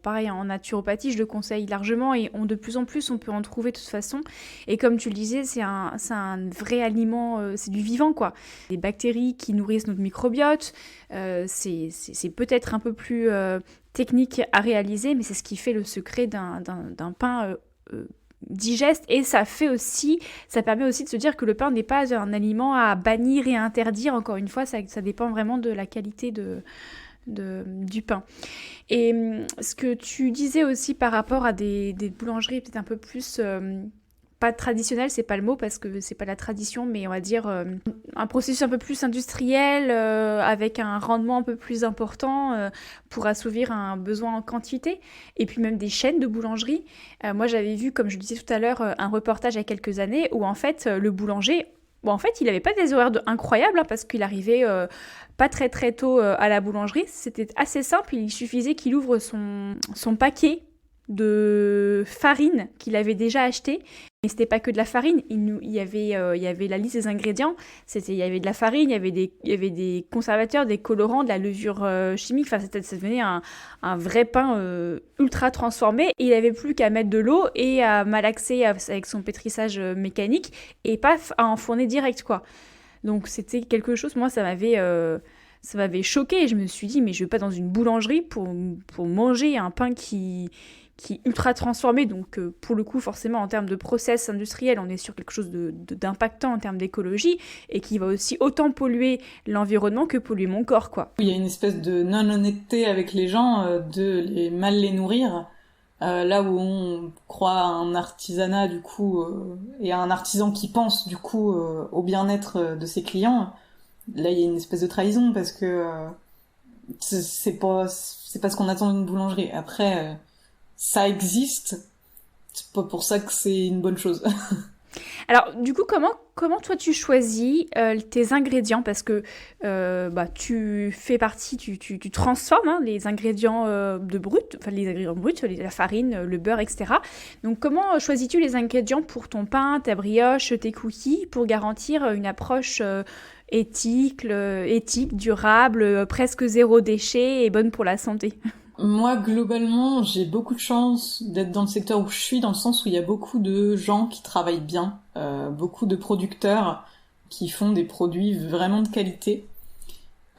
pareil, en naturopathie, je le conseille largement et de plus en plus, on peut en trouver de toute façon. Et comme tu le disais, c'est un vrai aliment, c'est du vivant, quoi. Des bactéries qui nourrissent notre microbiote, c'est peut-être un peu plus technique à réaliser, mais c'est ce qui fait le secret d'un pain digeste et ça permet aussi de se dire que le pain n'est pas un aliment à bannir et à interdire. Encore une fois, ça dépend vraiment de la qualité du pain. Et ce que tu disais aussi par rapport à des boulangeries peut-être un peu plus pas traditionnelles, c'est pas le mot parce que c'est pas la tradition, mais on va dire un processus un peu plus industriel avec un rendement un peu plus important pour assouvir un besoin en quantité. Et puis même des chaînes de boulangerie. Moi j'avais vu, comme je le disais tout à l'heure, un reportage il y a quelques années où en fait le boulanger, bon, en fait il n'avait pas des horaires incroyables parce qu'il arrivait pas très très tôt à la boulangerie. C'était assez simple, il suffisait qu'il ouvre son paquet de farine qu'il avait déjà acheté. Mais c'était pas que de la farine, il y avait la liste des ingrédients. Il y avait de la farine, il y avait des conservateurs, des colorants, de la levure chimique. Enfin, ça devenait un vrai pain ultra transformé. Et il avait plus qu'à mettre de l'eau et à malaxer avec son pétrissage mécanique et paf, à enfourner direct, quoi. Donc c'était quelque chose, moi ça m'avait choquée et je me suis dit mais je vais pas dans une boulangerie pour manger un pain qui est ultra transformé, donc pour le coup forcément en termes de process industriel on est sur quelque chose d'impactant en termes d'écologie et qui va aussi autant polluer l'environnement que polluer mon corps, quoi. Il y a une espèce de non-honnêteté avec les gens, de mal les nourrir, là où on croit à un artisanat du coup et à un artisan qui pense du coup au bien-être de ses clients. Là il y a une espèce de trahison parce que c'est pas ce qu'on attend d'une boulangerie. Après ça existe, c'est pas pour ça que c'est une bonne chose. Alors, du coup, comment toi tu choisis tes ingrédients? Parce que tu fais partie, tu transformes les ingrédients de brut, enfin les ingrédients bruts, la farine, le beurre, etc. Donc, comment choisis-tu les ingrédients pour ton pain, ta brioche, tes cookies, pour garantir une approche éthique, durable, presque zéro déchet et bonne pour la santé? Moi, globalement, j'ai beaucoup de chance d'être dans le secteur où je suis, dans le sens où il y a beaucoup de gens qui travaillent bien, beaucoup de producteurs qui font des produits vraiment de qualité.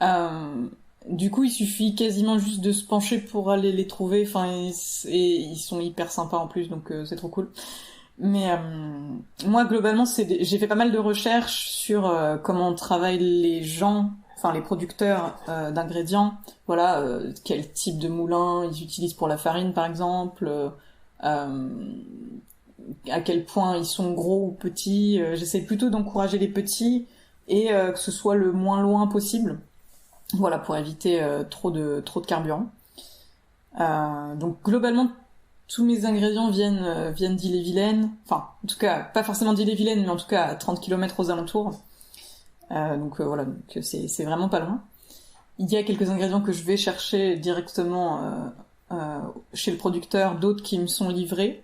Euh, du coup, il suffit quasiment juste de se pencher pour aller les trouver. Enfin, et ils sont hyper sympas en plus, donc c'est trop cool. Mais moi, globalement, j'ai fait pas mal de recherches sur comment travaillent les gens, enfin les producteurs d'ingrédients. Voilà, quel type de moulin ils utilisent pour la farine, par exemple. À quel point ils sont gros ou petits. J'essaie plutôt d'encourager les petits et que ce soit le moins loin possible. Voilà, pour éviter trop de carburant. Donc globalement, tous mes ingrédients viennent d'Ille-et-Vilaine. Enfin, en tout cas, pas forcément d'Ille-et-Vilaine, mais en tout cas à 30 km aux alentours. Voilà, donc c'est vraiment pas loin. Il y a quelques ingrédients que je vais chercher directement chez le producteur, d'autres qui me sont livrés.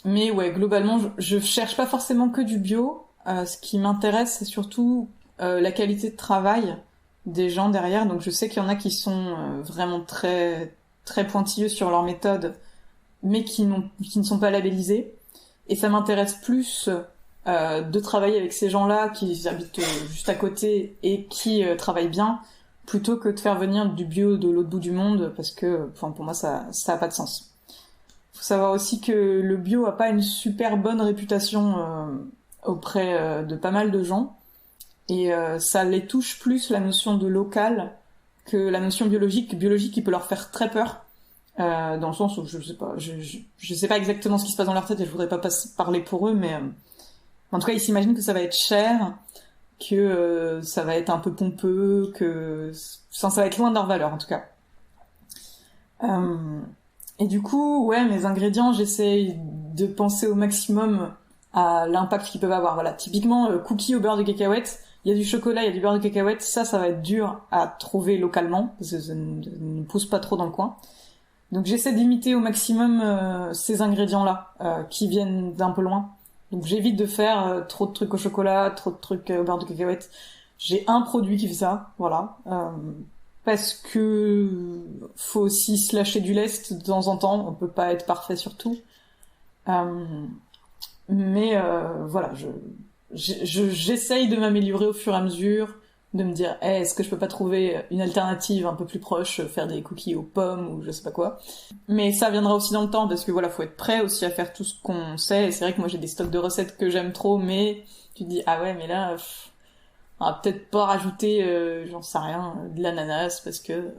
Mais ouais, globalement, je cherche pas forcément que du bio. Ce qui m'intéresse, c'est surtout la qualité de travail des gens derrière. Donc je sais qu'il y en a qui sont vraiment très très pointilleux sur leur méthode, mais qui ne sont pas labellisés. Et ça m'intéresse plus de travailler avec ces gens-là qui habitent juste à côté et qui travaillent bien, plutôt que de faire venir du bio de l'autre bout du monde, parce que pour moi ça a pas de sens. Faut savoir aussi que le bio a pas une super bonne réputation auprès de pas mal de gens, et ça les touche plus, la notion de local, que la notion biologique qui peut leur faire très peur, dans le sens où je sais pas exactement ce qui se passe dans leur tête et je voudrais pas parler pour eux, mais en tout cas ils s'imaginent que ça va être cher, que ça va être un peu pompeux, ça va être loin de leur valeur en tout cas. Et du coup, ouais, mes ingrédients, j'essaye de penser au maximum à l'impact qu'ils peuvent avoir. Voilà, typiquement cookies au beurre de cacahuète. Il y a du chocolat, il y a du beurre de cacahuète. Ça va être dur à trouver localement parce que ça ne pousse pas trop dans le coin. Donc j'essaie d'imiter au maximum ces ingrédients-là qui viennent d'un peu loin. Donc j'évite de faire trop de trucs au chocolat, trop de trucs au beurre de cacahuète. J'ai un produit qui fait ça, voilà. Parce que faut aussi se lâcher du lest de temps en temps. On peut pas être parfait sur tout. Mais voilà, j'essaye de m'améliorer au fur et à mesure, de me dire est-ce que je peux pas trouver une alternative un peu plus proche, faire des cookies aux pommes ou je sais pas quoi. Mais ça viendra aussi dans le temps, parce que voilà, faut être prêt aussi à faire tout ce qu'on sait. Et c'est vrai que moi j'ai des stocks de recettes que j'aime trop, mais tu te dis ah ouais, mais là on va peut-être pas rajouter j'en sais rien, de l'ananas, parce que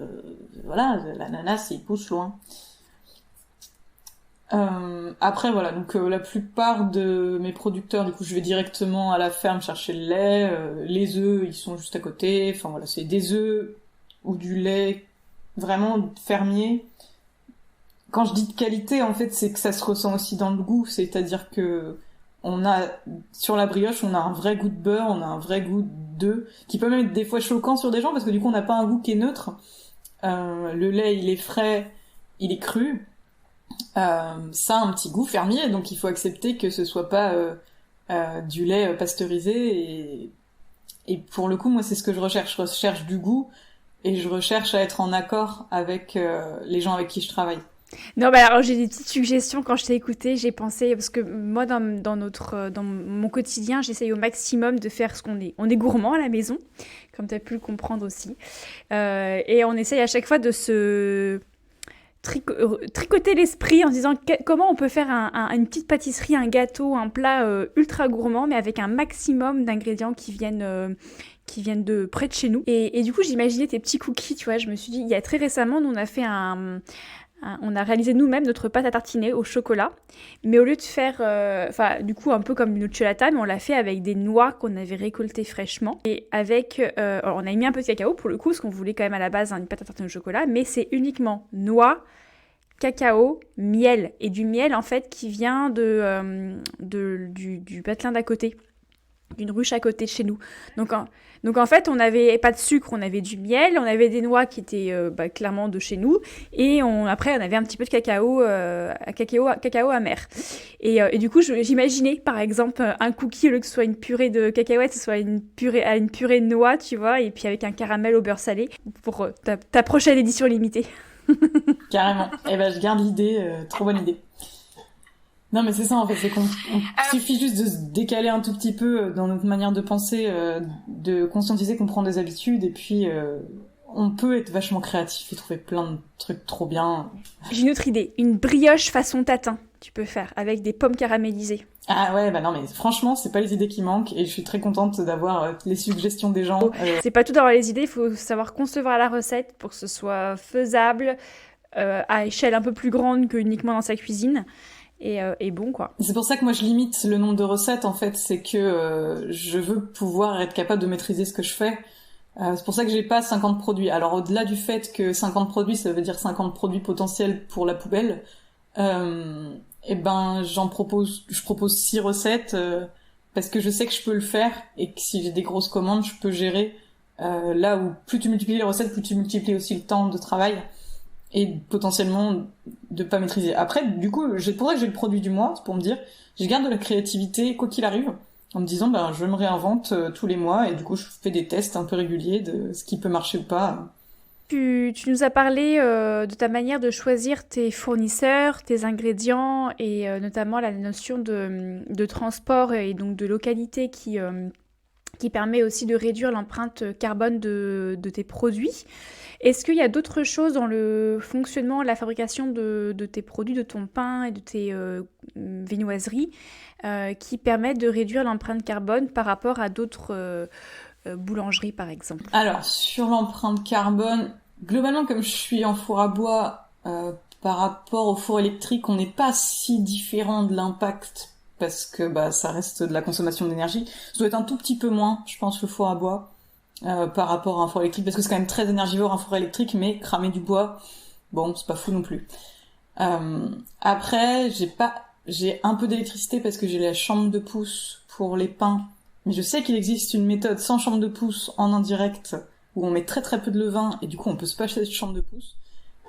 voilà, l'ananas il pousse loin. Après voilà, donc la plupart de mes producteurs, du coup je vais directement à la ferme chercher le lait, les œufs ils sont juste à côté, enfin voilà, c'est des œufs ou du lait vraiment fermier. Quand je dis de qualité, en fait, c'est que ça se ressent aussi dans le goût, c'est-à-dire que sur la brioche, on a un vrai goût de beurre, on a un vrai goût d'œuf, qui peut même être des fois choquant sur des gens, parce que du coup on n'a pas un goût qui est neutre. Le lait il est frais, il est cru, ça a un petit goût fermier, donc il faut accepter que ce soit pas du lait pasteurisé, et pour le coup moi c'est ce que je recherche du goût, et je recherche à être en accord avec les gens avec qui je travaille. Non, bah alors j'ai des petites suggestions quand je t'ai écouté. J'ai pensé, parce que moi, dans mon quotidien, j'essaye au maximum de faire ce qu'on est. On est gourmand à la maison, comme tu as pu le comprendre aussi. Et on essaye à chaque fois de se tricoter l'esprit en se disant comment on peut faire une petite pâtisserie, un gâteau, un plat ultra gourmand, mais avec un maximum d'ingrédients qui viennent de près de chez nous. Et du coup, j'imaginais tes petits cookies, tu vois. Je me suis dit, il y a très récemment, nous, on a fait on a réalisé nous-mêmes notre pâte à tartiner au chocolat, mais au lieu de faire, du coup un peu comme une ciabatta, mais on l'a fait avec des noix qu'on avait récoltées fraîchement, et avec, alors on a mis un peu de cacao pour le coup, parce qu'on voulait quand même à la base une pâte à tartiner au chocolat, mais c'est uniquement noix, cacao, miel. Et du miel, en fait, qui vient du patelin d'à côté, d'une ruche à côté de chez nous. Donc en fait, on n'avait pas de sucre, on avait du miel, on avait des noix qui étaient clairement de chez nous, et après on avait un petit peu de cacao amer. Et du coup, j'imaginais par exemple un cookie, au lieu que ce soit une purée de cacahuètes, ce soit une purée de noix, tu vois, et puis avec un caramel au beurre salé pour ta prochaine édition limitée. Carrément. Eh ben, je garde l'idée, trop bonne idée. Non, mais c'est ça, en fait, c'est qu'on suffit juste de se décaler un tout petit peu dans notre manière de penser, de conscientiser qu'on prend des habitudes, et puis on peut être vachement créatif et trouver plein de trucs trop bien. J'ai une autre idée, une brioche façon tatin, tu peux faire, avec des pommes caramélisées. Ah ouais, bah non, mais franchement, c'est pas les idées qui manquent, et je suis très contente d'avoir les suggestions des gens. C'est pas tout d'avoir les idées, il faut savoir concevoir la recette pour que ce soit faisable, à échelle un peu plus grande que uniquement dans sa cuisine. Et bon, quoi. C'est pour ça que moi je limite le nombre de recettes, en fait, c'est que je veux pouvoir être capable de maîtriser ce que je fais. C'est pour ça que j'ai pas 50 produits. Alors au-delà du fait que 50 produits, ça veut dire 50 produits potentiels pour la poubelle, et ben je propose 6 recettes, parce que je sais que je peux le faire, et que si j'ai des grosses commandes, je peux gérer. Là où plus tu multiplies les recettes, plus tu multiplies aussi le temps de travail. Et potentiellement de pas maîtriser. Après, du coup, c'est pour ça que j'ai le produit du mois, c'est pour me dire, je garde de la créativité quoi qu'il arrive, en me disant, je me réinvente tous les mois, et du coup, je fais des tests un peu réguliers de ce qui peut marcher ou pas. Tu nous as parlé de ta manière de choisir tes fournisseurs, tes ingrédients, et notamment la notion de transport et donc de localité qui permet aussi de réduire l'empreinte carbone de tes produits. Est-ce qu'il y a d'autres choses dans le fonctionnement, la fabrication de tes produits, de ton pain et de tes viennoiseries qui permettent de réduire l'empreinte carbone par rapport à d'autres boulangeries, par exemple? Alors, sur l'empreinte carbone, globalement, comme je suis en four à bois, par rapport au four électrique, on n'est pas si différent de l'impact, parce que ça reste de la consommation d'énergie. Ça doit être un tout petit peu moins, je pense, le four à bois. Par rapport à un four électrique, parce que c'est quand même très énergivore un four électrique, mais cramer du bois, bon, c'est pas fou non plus. Après, j'ai un peu d'électricité parce que j'ai la chambre de pousse pour les pains, mais je sais qu'il existe une méthode sans chambre de pousse en indirect où on met très très peu de levain et du coup on peut se passer cette chambre de pousse.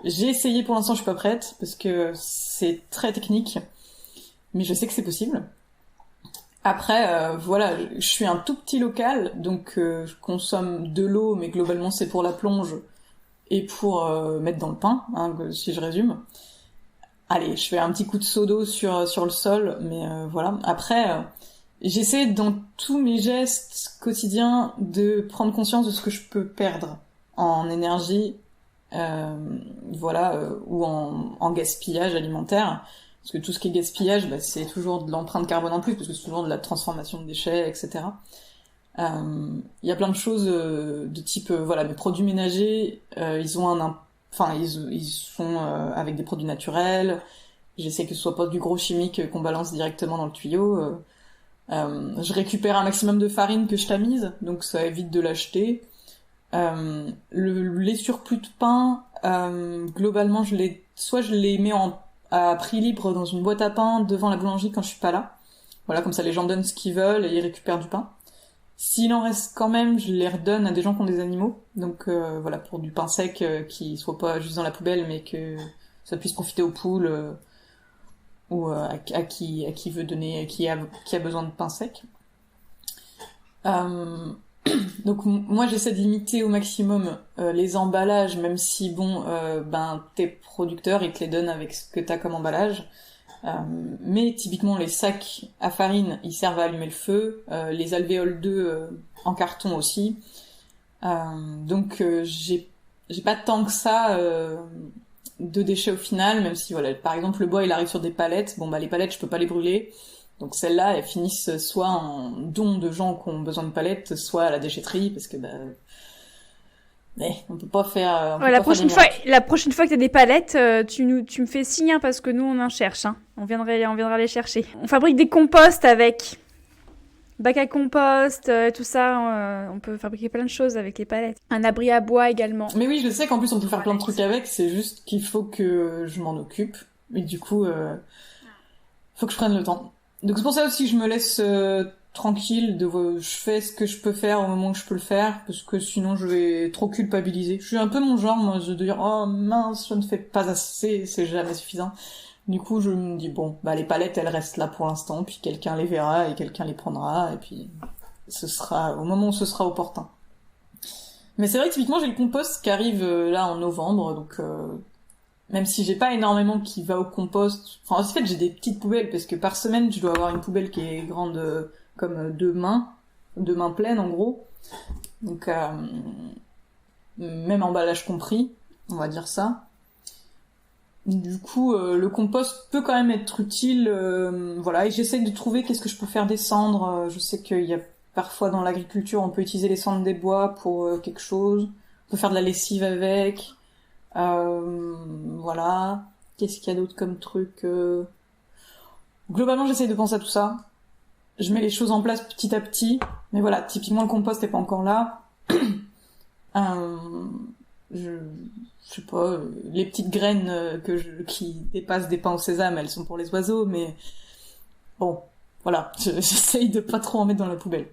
J'ai essayé, pour l'instant je suis pas prête parce que c'est très technique, mais je sais que c'est possible. Après, voilà, je suis un tout petit local, donc je consomme de l'eau, mais globalement c'est pour la plonge et pour mettre dans le pain, hein, si je résume. Allez, je fais un petit coup de seau d'eau sur le sol, mais voilà. Après, j'essaie dans tous mes gestes quotidiens de prendre conscience de ce que je peux perdre en énergie, voilà, ou en gaspillage alimentaire. Parce que tout ce qui est gaspillage, c'est toujours de l'empreinte carbone en plus, parce que c'est toujours de la transformation de déchets, etc. Il y a plein de choses de type, voilà, mes produits ménagers, ils ont ils sont avec des produits naturels. J'essaie que ce soit pas du gros chimique qu'on balance directement dans le tuyau. Je récupère un maximum de farine que je tamise, donc ça évite de l'acheter. Les surplus de pain, globalement, je les mets à prix libre dans une boîte à pain devant la boulangerie quand je suis pas là. Voilà, comme ça les gens donnent ce qu'ils veulent et ils récupèrent du pain. S'il en reste quand même, je les redonne à des gens qui ont des animaux. Donc voilà, pour du pain sec qui soit pas juste dans la poubelle, mais que ça puisse profiter aux poules ou à qui veut donner, qui a besoin de pain sec. Donc moi j'essaie de limiter au maximum les emballages, même si tes producteurs ils te les donnent avec ce que t'as comme emballage, mais typiquement les sacs à farine ils servent à allumer le feu, les alvéoles d'œufs en carton aussi, donc j'ai pas tant que ça de déchets au final, même si voilà, par exemple le bois il arrive sur des palettes, les palettes je peux pas les brûler. Donc celles-là, elles finissent soit en don de gens qui ont besoin de palettes, soit à la déchetterie, parce que on peut pas faire. La prochaine fois que t'as des palettes, tu me fais signe, hein, parce que nous on en cherche. Hein. On viendra les chercher. On fabrique des composts avec. Bac à compost, tout ça, on peut fabriquer plein de choses avec les palettes. Un abri à bois également. Mais oui, je sais qu'en plus on peut faire plein de trucs avec, c'est juste qu'il faut que je m'en occupe. Et du coup, faut que je prenne le temps. Donc c'est pour ça aussi que je me laisse tranquille, je fais ce que je peux faire au moment où je peux le faire, parce que sinon je vais trop culpabiliser. Je suis un peu mon genre, moi, de dire oh mince, je ne fais pas assez, c'est jamais suffisant. Du coup, je me dis bon, bah les palettes elles restent là pour l'instant, puis quelqu'un les verra et quelqu'un les prendra, et puis ce sera au moment où ce sera opportun. Mais c'est vrai que typiquement j'ai le compost qui arrive là en novembre, donc même si j'ai pas énormément qui va au compost, enfin en fait j'ai des petites poubelles parce que par semaine je dois avoir une poubelle qui est grande comme deux mains pleines en gros. Donc même emballage compris, on va dire ça. Du coup le compost peut quand même être utile, voilà, et j'essaie de trouver qu'est-ce que je peux faire des cendres. Je sais qu'il y a parfois dans l'agriculture on peut utiliser les cendres des bois pour quelque chose, on peut faire de la lessive avec. Voilà. Qu'est-ce qu'il y a d'autre comme truc Globalement, j'essaye de penser à tout ça. Je mets les choses en place petit à petit. Mais voilà, typiquement, le compost n'est pas encore là. Je sais pas, les petites graines qui dépassent des pains au sésame, elles sont pour les oiseaux, mais bon, voilà. J'essaye de pas trop en mettre dans la poubelle.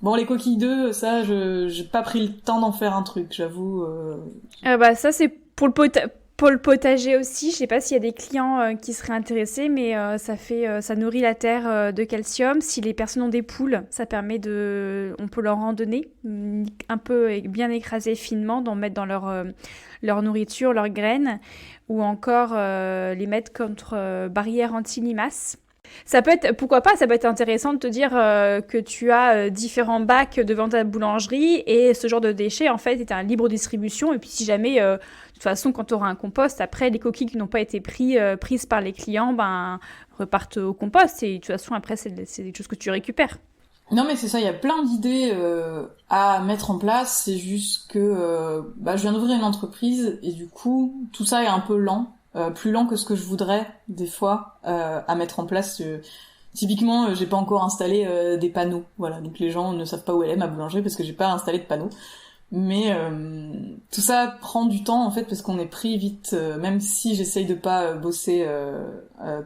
Bon, les coquilles d'œufs, ça, j'ai pas pris le temps d'en faire un truc, j'avoue. Bah ça c'est pour le potager aussi. Je sais pas s'il y a des clients qui seraient intéressés, mais ça nourrit la terre de calcium. Si les personnes ont des poules, ça permet on peut leur en donner un peu bien écrasé finement, d'en mettre dans leur nourriture, leurs graines, ou encore les mettre contre barrière anti-limaces. Ça peut être, pourquoi pas, ça peut être intéressant de te dire que tu as différents bacs devant ta boulangerie et ce genre de déchets, en fait, est un libre distribution. Et puis, si jamais, de toute façon, quand tu auras un compost, après, les coquilles qui n'ont pas été prises par les clients, repartent au compost. Et de toute façon, après, c'est des choses que tu récupères. Non mais c'est ça, il y a plein d'idées à mettre en place, c'est juste que je viens d'ouvrir une entreprise et du coup tout ça est un peu lent, plus lent que ce que je voudrais des fois à mettre en place. Typiquement j'ai pas encore installé des panneaux, voilà, donc les gens ne savent pas où elle est ma boulangerie parce que j'ai pas installé de panneaux. Mais tout ça prend du temps en fait parce qu'on est pris vite, même si j'essaye de pas bosser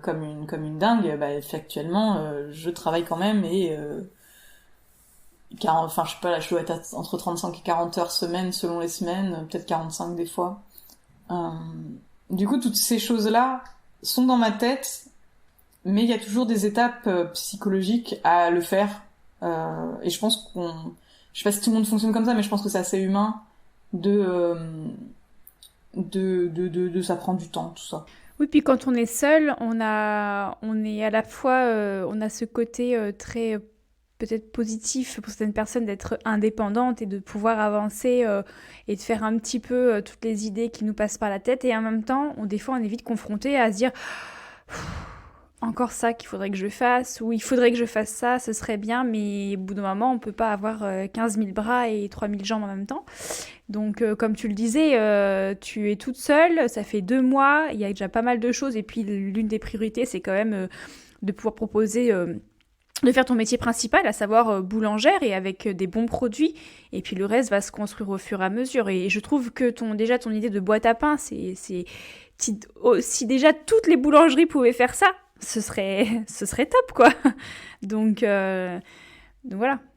comme une dingue, factuellement je travaille quand même et je sais pas, là, je dois être entre 35 et 40 heures semaine selon les semaines, peut-être 45 des fois. Du coup, toutes ces choses-là sont dans ma tête, mais il y a toujours des étapes psychologiques à le faire. Et je pense je sais pas si tout le monde fonctionne comme ça, mais je pense que c'est assez humain de ça prend du temps, tout ça. Oui, puis quand on est seul, on est à la fois, on a ce côté très peut-être positif pour certaines personnes d'être indépendante et de pouvoir avancer et de faire un petit peu toutes les idées qui nous passent par la tête. Et en même temps, des fois, on est vite confronté à se dire encore ça qu'il faudrait que je fasse, ou il faudrait que je fasse ça, ce serait bien, mais au bout d'un moment, on peut pas avoir 15 000 bras et 3 000 jambes en même temps. Donc, comme tu le disais, tu es toute seule, ça fait 2 mois, il y a déjà pas mal de choses, et puis l'une des priorités, c'est quand même de pouvoir proposer de faire ton métier principal, à savoir boulangère et avec des bons produits. Et puis le reste va se construire au fur et à mesure. Et je trouve que ton idée de boîte à pain, si déjà toutes les boulangeries pouvaient faire ça, ce serait top, quoi. Donc voilà,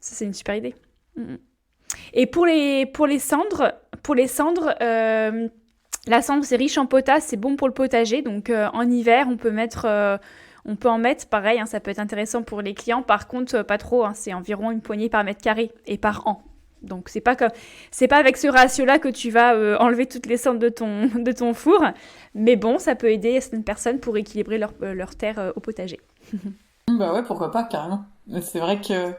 ça c'est une super idée. Et pour les cendres, la cendre c'est riche en potasse, c'est bon pour le potager. Donc en hiver, on peut en mettre, pareil, hein, ça peut être intéressant pour les clients. Par contre, pas trop, hein, c'est environ une poignée par mètre carré et par an. Donc c'est pas avec ce ratio-là que tu vas enlever toutes les cendres de ton four. Mais bon, ça peut aider certaines personnes pour équilibrer leur terre au potager. Bah ouais, pourquoi pas, carrément. Mais c'est vrai que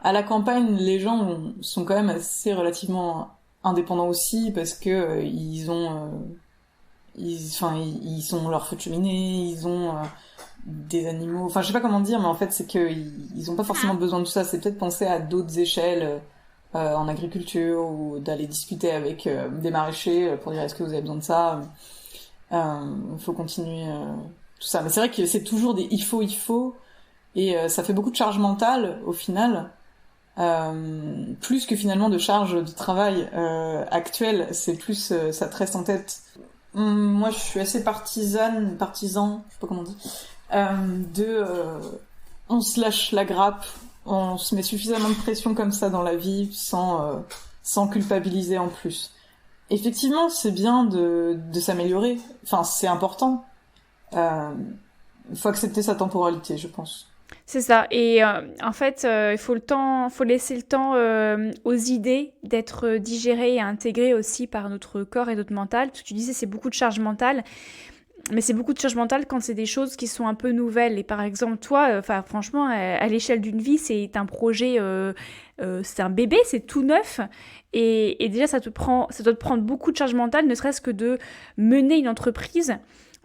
à la campagne, les gens sont quand même assez relativement indépendants aussi parce que ils sont leur feu de cheminée, ils ont des animaux, enfin je sais pas comment dire, mais en fait c'est que ils ont pas forcément besoin de tout ça. C'est peut-être penser à d'autres échelles en agriculture ou d'aller discuter avec des maraîchers pour dire est-ce que vous avez besoin de ça, faut continuer tout ça. Mais c'est vrai que c'est toujours des il faut Et ça fait beaucoup de charge mentale, au final, plus que finalement de charge de travail actuelle. C'est plus, ça te reste en tête. Moi, je suis assez partisan, je sais pas comment on dit, on se lâche la grappe, on se met suffisamment de pression comme ça dans la vie, sans culpabiliser en plus. Effectivement, c'est bien de s'améliorer. Enfin, c'est important. Il faut accepter sa temporalité, je pense. C'est ça. Et en fait, faut laisser le temps aux idées d'être digérées et intégrées aussi par notre corps et notre mental. Parce que tu disais, c'est beaucoup de charge mentale. Mais c'est beaucoup de charge mentale quand c'est des choses qui sont un peu nouvelles. Et par exemple, toi, franchement, à l'échelle d'une vie, c'est un projet, c'est un bébé, c'est tout neuf. Et déjà, ça doit te prendre beaucoup de charge mentale, ne serait-ce que de mener une entreprise.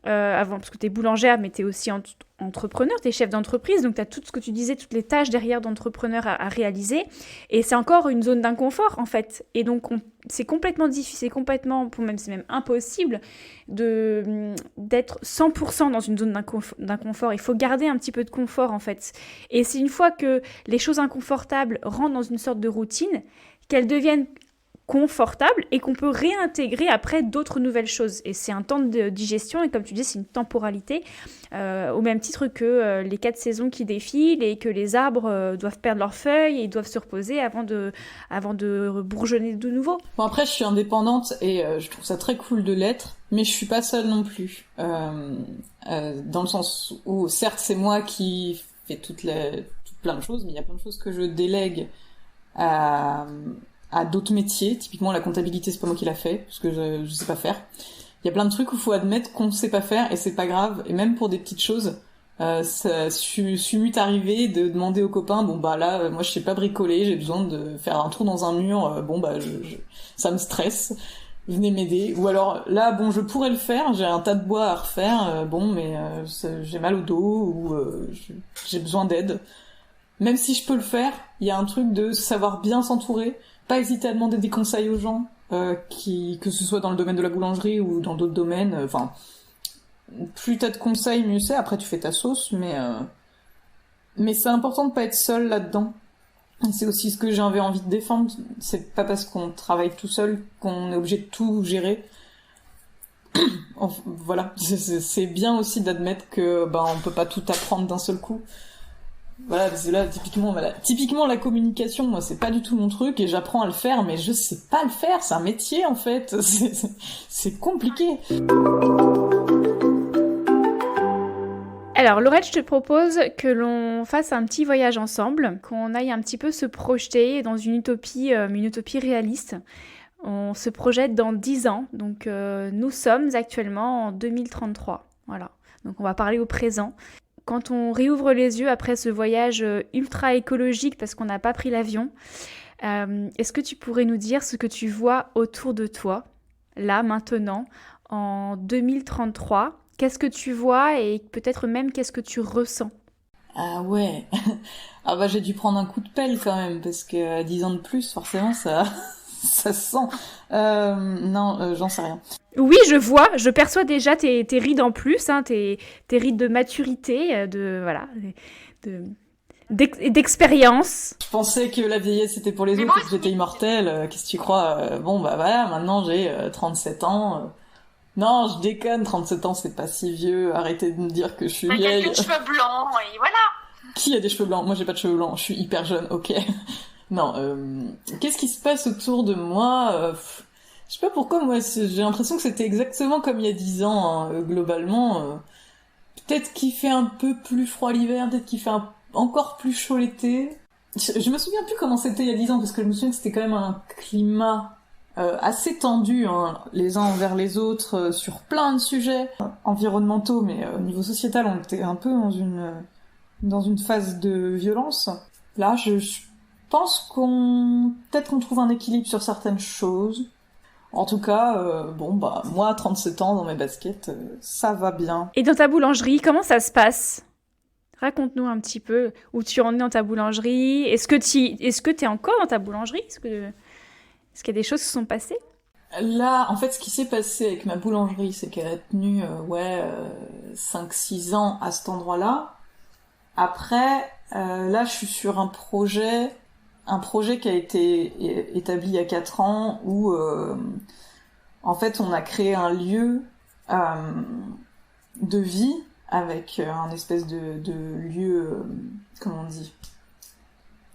Avant, parce que tu es boulangère, mais tu es aussi entrepreneur, tu es chef d'entreprise, donc tu as tout ce que tu disais, toutes les tâches derrière d'entrepreneur à réaliser, et c'est encore une zone d'inconfort en fait. Et donc c'est complètement difficile, c'est même impossible d'être 100% dans une zone d'inconfort. Il faut garder un petit peu de confort en fait. Et c'est une fois que les choses inconfortables rentrent dans une sorte de routine, qu'elles deviennent confortable et qu'on peut réintégrer après d'autres nouvelles choses. Et c'est un temps de digestion et comme tu dis, c'est une temporalité au même titre que les 4 saisons qui défilent et que les arbres doivent perdre leurs feuilles et doivent se reposer avant de bourgeonner de nouveau. Bon, après, je suis indépendante et je trouve ça très cool de l'être, mais je suis pas seule non plus. Dans le sens où, certes, c'est moi qui fais plein de choses, mais il y a plein de choses que je délègue à d'autres métiers. Typiquement, la comptabilité, c'est pas moi qui l'a fait, parce que je sais pas faire. Il y a plein de trucs où il faut admettre qu'on sait pas faire, et c'est pas grave. Et même pour des petites choses, ça m'est arrivé de demander aux copains, bon bah là, moi je sais pas bricoler, j'ai besoin de faire un trou dans un mur, bon bah ça me stresse, venez m'aider. Ou alors là, bon je pourrais le faire, j'ai un tas de bois à refaire, bon mais j'ai mal au dos, ou j'ai besoin d'aide. Même si je peux le faire, il y a un truc de savoir bien s'entourer, pas hésiter à demander des conseils aux gens, que ce soit dans le domaine de la boulangerie ou dans d'autres domaines. Enfin, plus t'as de conseils, mieux c'est. Après, tu fais ta sauce, mais c'est important de pas être seul là-dedans. Et c'est aussi ce que j'avais envie de défendre. C'est pas parce qu'on travaille tout seul qu'on est obligé de tout gérer. Voilà, c'est bien aussi d'admettre que on peut pas tout apprendre d'un seul coup. Voilà, parce que là, typiquement la communication, moi, c'est pas du tout mon truc, et j'apprends à le faire, mais je sais pas le faire, c'est un métier, en fait. C'est compliqué. Alors, Laurette, je te propose que l'on fasse un petit voyage ensemble, qu'on aille un petit peu se projeter dans une utopie réaliste. On se projette dans 10 ans, donc nous sommes actuellement en 2033. Voilà, donc on va parler au présent. Quand on réouvre les yeux après ce voyage ultra écologique parce qu'on n'a pas pris l'avion, est-ce que tu pourrais nous dire ce que tu vois autour de toi, là, maintenant, en 2033 ? Qu'est-ce que tu vois et peut-être même qu'est-ce que tu ressens ? Ah ouais. Ah bah j'ai dû prendre un coup de pelle quand même, parce que 10 ans de plus, forcément, ça se sent. Non, j'en sais rien. Oui, je perçois déjà tes rides en plus, hein, tes rides de maturité, d'expérience. Je pensais que la vieillesse c'était pour les autres et que j'étais immortelle. Qu'est-ce que tu crois ? Bon bah voilà, maintenant j'ai 37 ans. Non, je déconne, 37 ans c'est pas si vieux. Arrêtez de me dire que je suis vieille. Quelques cheveux blancs et voilà. Qui a des cheveux blancs ? Moi j'ai pas de cheveux blancs, je suis hyper jeune, ok. Non, qu'est-ce qui se passe autour de moi ? Je sais pas pourquoi, moi, j'ai l'impression que c'était exactement comme il y a 10 ans, hein, globalement. Peut-être qu'il fait un peu plus froid l'hiver, peut-être qu'il fait encore plus chaud l'été. Je me souviens plus comment c'était il y a 10 ans, parce que je me souviens que c'était quand même un climat assez tendu, hein, les uns envers les autres, sur plein de sujets environnementaux, mais au niveau sociétal, on était un peu dans une phase de violence. Là, je pense peut-être qu'on trouve un équilibre sur certaines choses. En tout cas, moi, 37 ans dans mes baskets, ça va bien. Et dans ta boulangerie, comment ça se passe ? Raconte-nous un petit peu où tu en es dans ta boulangerie. Est-ce que tu es encore dans ta boulangerie ? Est-ce qu'il y a des choses qui se sont passées ? Là, en fait, ce qui s'est passé avec ma boulangerie, c'est qu'elle a tenu 5-6 ans à cet endroit-là. Après, là, je suis sur un projet qui a été établi il y a 4 ans où, en fait, on a créé un lieu de vie avec un espèce de lieu, comment on dit,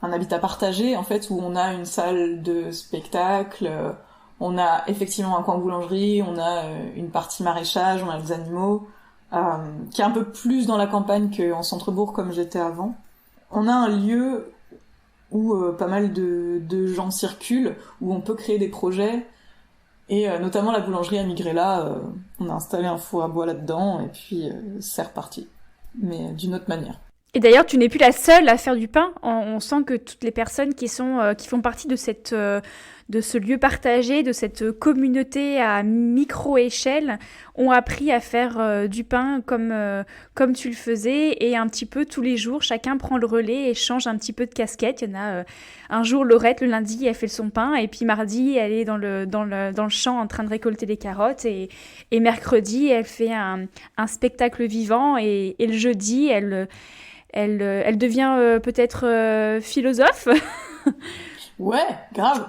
un habitat partagé, en fait, où on a une salle de spectacle, on a effectivement un coin boulangerie, on a une partie maraîchage, on a des animaux, qui est un peu plus dans la campagne qu'en centre-bourg comme j'étais avant. On a un lieu où pas mal de gens circulent, où on peut créer des projets, et notamment la boulangerie a migré là, on a installé un four à bois là-dedans, et puis c'est reparti, mais d'une autre manière. Et d'ailleurs, tu n'es plus la seule à faire du pain. On sent que toutes les personnes qui font partie de de ce lieu partagé, de cette communauté à micro-échelle, ont appris à faire du pain comme tu le faisais. Et un petit peu tous les jours, chacun prend le relais et change un petit peu de casquette. Il y en a un jour, Laurette, le lundi, elle fait son pain. Et puis mardi, elle est dans le champ en train de récolter des carottes. Et mercredi, elle fait un spectacle vivant. Et le jeudi, elle devient peut-être philosophe. Ouais, grave.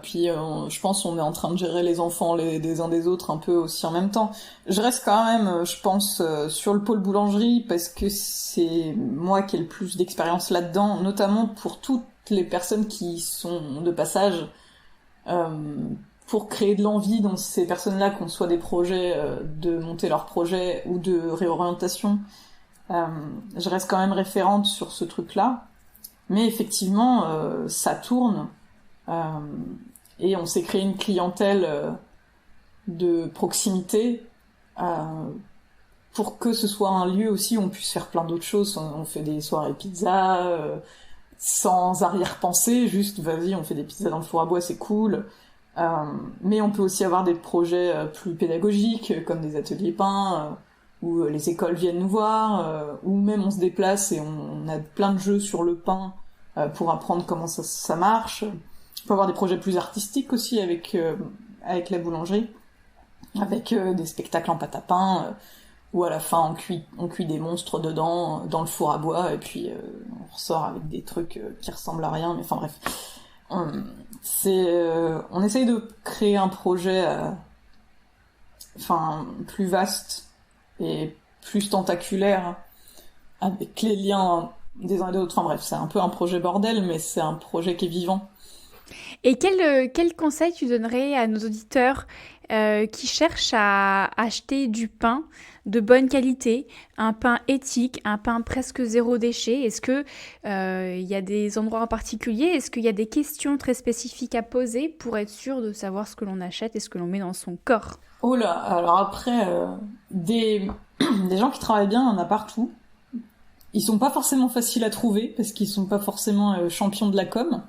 Puis je pense on est en train de gérer les enfants des uns des autres un peu aussi en même temps. Je reste quand même, je pense, sur le pôle boulangerie parce que c'est moi qui ai le plus d'expérience là-dedans, notamment pour toutes les personnes qui sont de passage, pour créer de l'envie dans ces personnes-là, qu'on soit des projets, de monter leurs projets ou de réorientation. Je reste quand même référente sur ce truc-là, mais effectivement, ça tourne, et on s'est créé une clientèle de proximité pour que ce soit un lieu aussi où on puisse faire plein d'autres choses. On fait des soirées pizza sans arrière-pensée, juste vas-y, on fait des pizzas dans le four à bois, c'est cool. Mais on peut aussi avoir des projets plus pédagogiques, comme des ateliers pain, où les écoles viennent nous voir, ou même on se déplace et on a plein de jeux sur le pain pour apprendre comment ça marche. On peut avoir des projets plus artistiques aussi avec la boulangerie, avec des spectacles en pâte à pain, où à la fin on cuit des monstres dedans, dans le four à bois, et puis on ressort avec des trucs qui ressemblent à rien, mais enfin bref. On essaye de créer un projet plus vaste et plus tentaculaire avec les liens des uns et des autres. Enfin bref, c'est un peu un projet bordel, mais c'est un projet qui est vivant. Et quel conseil tu donnerais à nos auditeurs qui cherchent à acheter du pain de bonne qualité, un pain éthique, un pain presque zéro déchet? Est-ce que y a des endroits en particulier? Est-ce qu'il y a des questions très spécifiques à poser pour être sûr de savoir ce que l'on achète et ce que l'on met dans son corps? Oh là, alors après, des gens qui travaillent bien, il y en a partout. Ils sont pas forcément faciles à trouver parce qu'ils sont pas forcément champions de la com.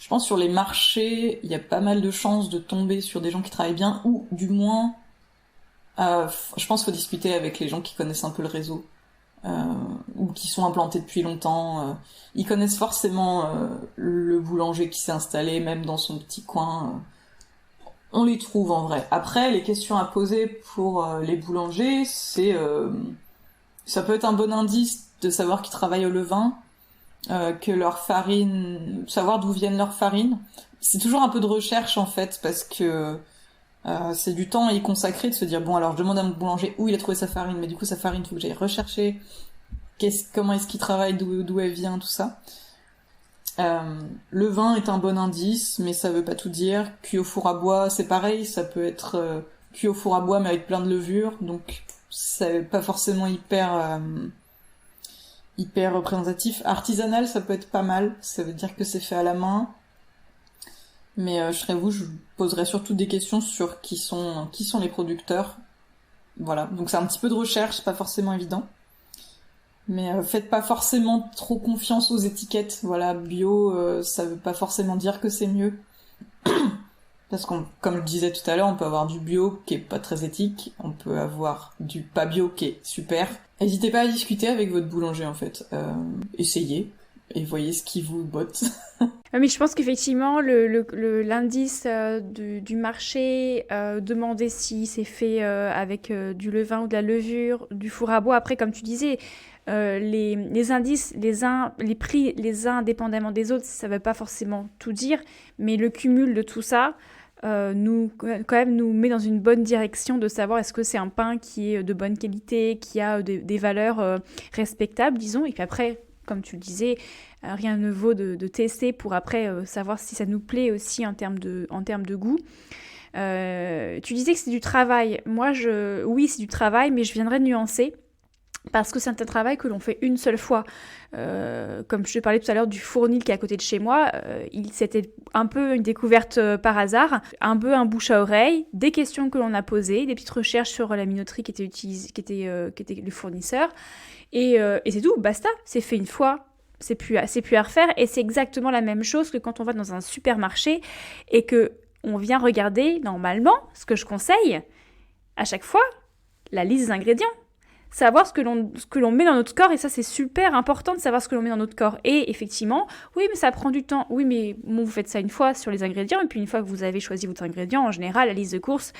Je pense sur les marchés, il y a pas mal de chances de tomber sur des gens qui travaillent bien, ou du moins, je pense qu'il faut discuter avec les gens qui connaissent un peu le réseau, ou qui sont implantés depuis longtemps. Ils connaissent forcément le boulanger qui s'est installé, même dans son petit coin. On les trouve en vrai. Après, les questions à poser pour les boulangers, ça peut être un bon indice de savoir qu'ils travaillent au levain, que leur farine, savoir d'où viennent leurs farines. C'est toujours un peu de recherche en fait, parce que c'est du temps à y consacrer, de se dire bon alors je demande à mon boulanger où il a trouvé sa farine, mais du coup sa farine faut que j'aille rechercher comment est-ce qu'il travaille, d'où elle vient, tout ça. Le vin est un bon indice, mais ça veut pas tout dire. Cuit au four à bois, c'est pareil, ça peut être cuit au four à bois mais avec plein de levure, donc c'est pas forcément hyper représentatif. Artisanal, ça peut être pas mal, ça veut dire que c'est fait à la main. Mais je serais vous, je poserais surtout des questions sur qui sont les producteurs. Voilà, donc c'est un petit peu de recherche, pas forcément évident. Mais faites pas forcément trop confiance aux étiquettes. Voilà, bio, ça veut pas forcément dire que c'est mieux. Parce qu'on, comme je disais tout à l'heure, on peut avoir du bio qui est pas très éthique, on peut avoir du pas bio qui est super. N'hésitez pas à discuter avec votre boulanger en fait. Essayez et voyez ce qui vous botte. Mais je pense qu'effectivement, l'indice du marché, demander si c'est fait avec du levain ou de la levure, du four à bois. Après, comme tu disais, les indices, les prix les uns indépendamment des autres, ça ne veut pas forcément tout dire, mais le cumul de tout ça quand même nous met dans une bonne direction de savoir est-ce que c'est un pain qui est de bonne qualité, qui a des valeurs respectables, disons. Et puis après, comme tu le disais, rien ne vaut de tester pour après savoir si ça nous plaît aussi en termes de goût. Tu disais que c'est du travail. Moi, oui, c'est du travail, mais je viendrais nuancer. Parce que c'est un travail que l'on fait une seule fois. Comme je te parlais tout à l'heure du Fournil qui est à côté de chez moi, c'était un peu une découverte par hasard, un peu un bouche à oreille, des questions que l'on a posées, des petites recherches sur la minoterie qui était le fournisseur, et c'est tout, basta, c'est fait une fois. C'est plus à refaire, et c'est exactement la même chose que quand on va dans un supermarché et que on vient regarder normalement ce que je conseille à chaque fois, la liste des ingrédients. Savoir ce que l'on met dans notre corps, et ça c'est super important de savoir ce que l'on met dans notre corps. Et effectivement, oui mais ça prend du temps, oui mais bon, vous faites ça une fois sur les ingrédients, et puis une fois que vous avez choisi votre ingrédient, en général la liste de courses,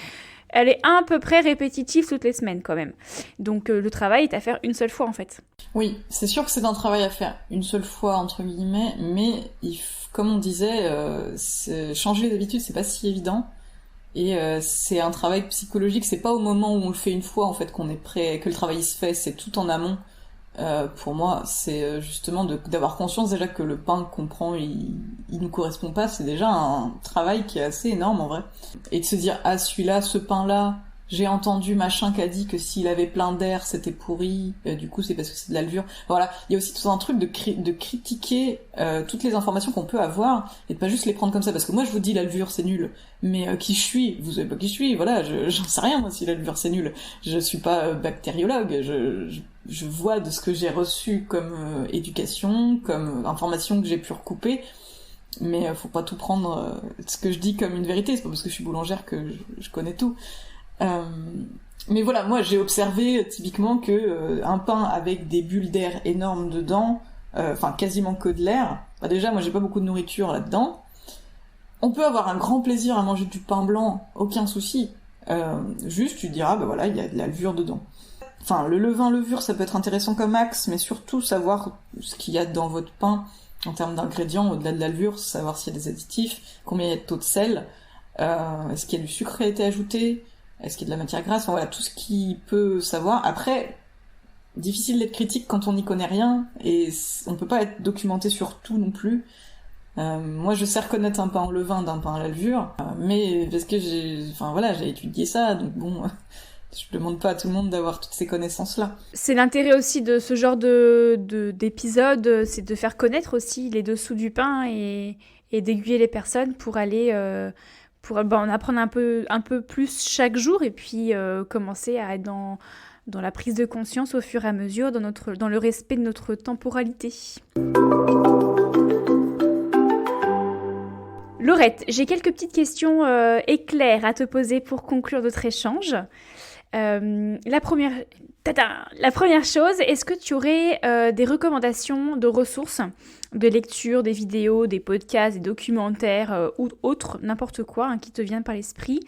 elle est à peu près répétitive toutes les semaines quand même. Donc le travail est à faire une seule fois en fait. Oui, c'est sûr que c'est un travail à faire une seule fois entre guillemets, mais comme on disait, changer d'habitude c'est pas si évident. Et c'est un travail psychologique, c'est pas au moment où on le fait une fois en fait qu'on est prêt, que le travail se fait, c'est tout en amont. Pour moi, c'est justement d'avoir conscience déjà que le pain qu'on prend, il nous correspond pas, c'est déjà un travail qui est assez énorme en vrai. Et de se dire, ah celui-là, ce pain-là, j'ai entendu machin qui a dit que s'il avait plein d'air, c'était pourri, du coup c'est parce que c'est de la levure. Voilà, il y a aussi tout un truc de critiquer toutes les informations qu'on peut avoir, et de pas juste les prendre comme ça, parce que moi je vous dis la levure c'est nul, mais qui je suis, vous savez pas qui je suis, voilà, j'en sais rien moi si la levure c'est nul, je suis pas bactériologue, je vois de ce que j'ai reçu comme éducation, comme information que j'ai pu recouper, mais faut pas tout prendre ce que je dis comme une vérité, c'est pas parce que je suis boulangère que je connais tout. Mais voilà, moi j'ai observé typiquement que un pain avec des bulles d'air énormes dedans, enfin quasiment que de l'air, bah déjà moi j'ai pas beaucoup de nourriture là-dedans. On peut avoir un grand plaisir à manger du pain blanc, aucun souci. Juste tu te diras, bah voilà, il y a de la levure dedans. Enfin, le levain levure ça peut être intéressant comme axe, mais surtout savoir ce qu'il y a dans votre pain en termes d'ingrédients, au-delà de la levure, savoir s'il y a des additifs, combien il y a de taux de sel, est-ce qu'il y a du sucre qui a été ajouté, est-ce qu'il y a de la matière grasse, enfin voilà, tout ce qu'il peut savoir. Après, difficile d'être critique quand on n'y connaît rien, et on peut pas être documenté sur tout non plus. Moi, je sais reconnaître un pain en levain d'un pain à la levure, mais parce que j'ai étudié ça, donc bon, je demande pas à tout le monde d'avoir toutes ces connaissances-là. C'est l'intérêt aussi de ce genre d'épisode, c'est de faire connaître aussi les dessous du pain et d'aiguiller les personnes pour aller pour en apprendre un peu plus chaque jour, et puis commencer à être dans la prise de conscience au fur et à mesure, dans le respect de notre temporalité. Laurette, j'ai quelques petites questions éclairs à te poser pour conclure notre échange. La première chose, est-ce que tu aurais des recommandations de ressources, de lecture, des vidéos, des podcasts, des documentaires ou autres, n'importe quoi qui te vient par l'esprit?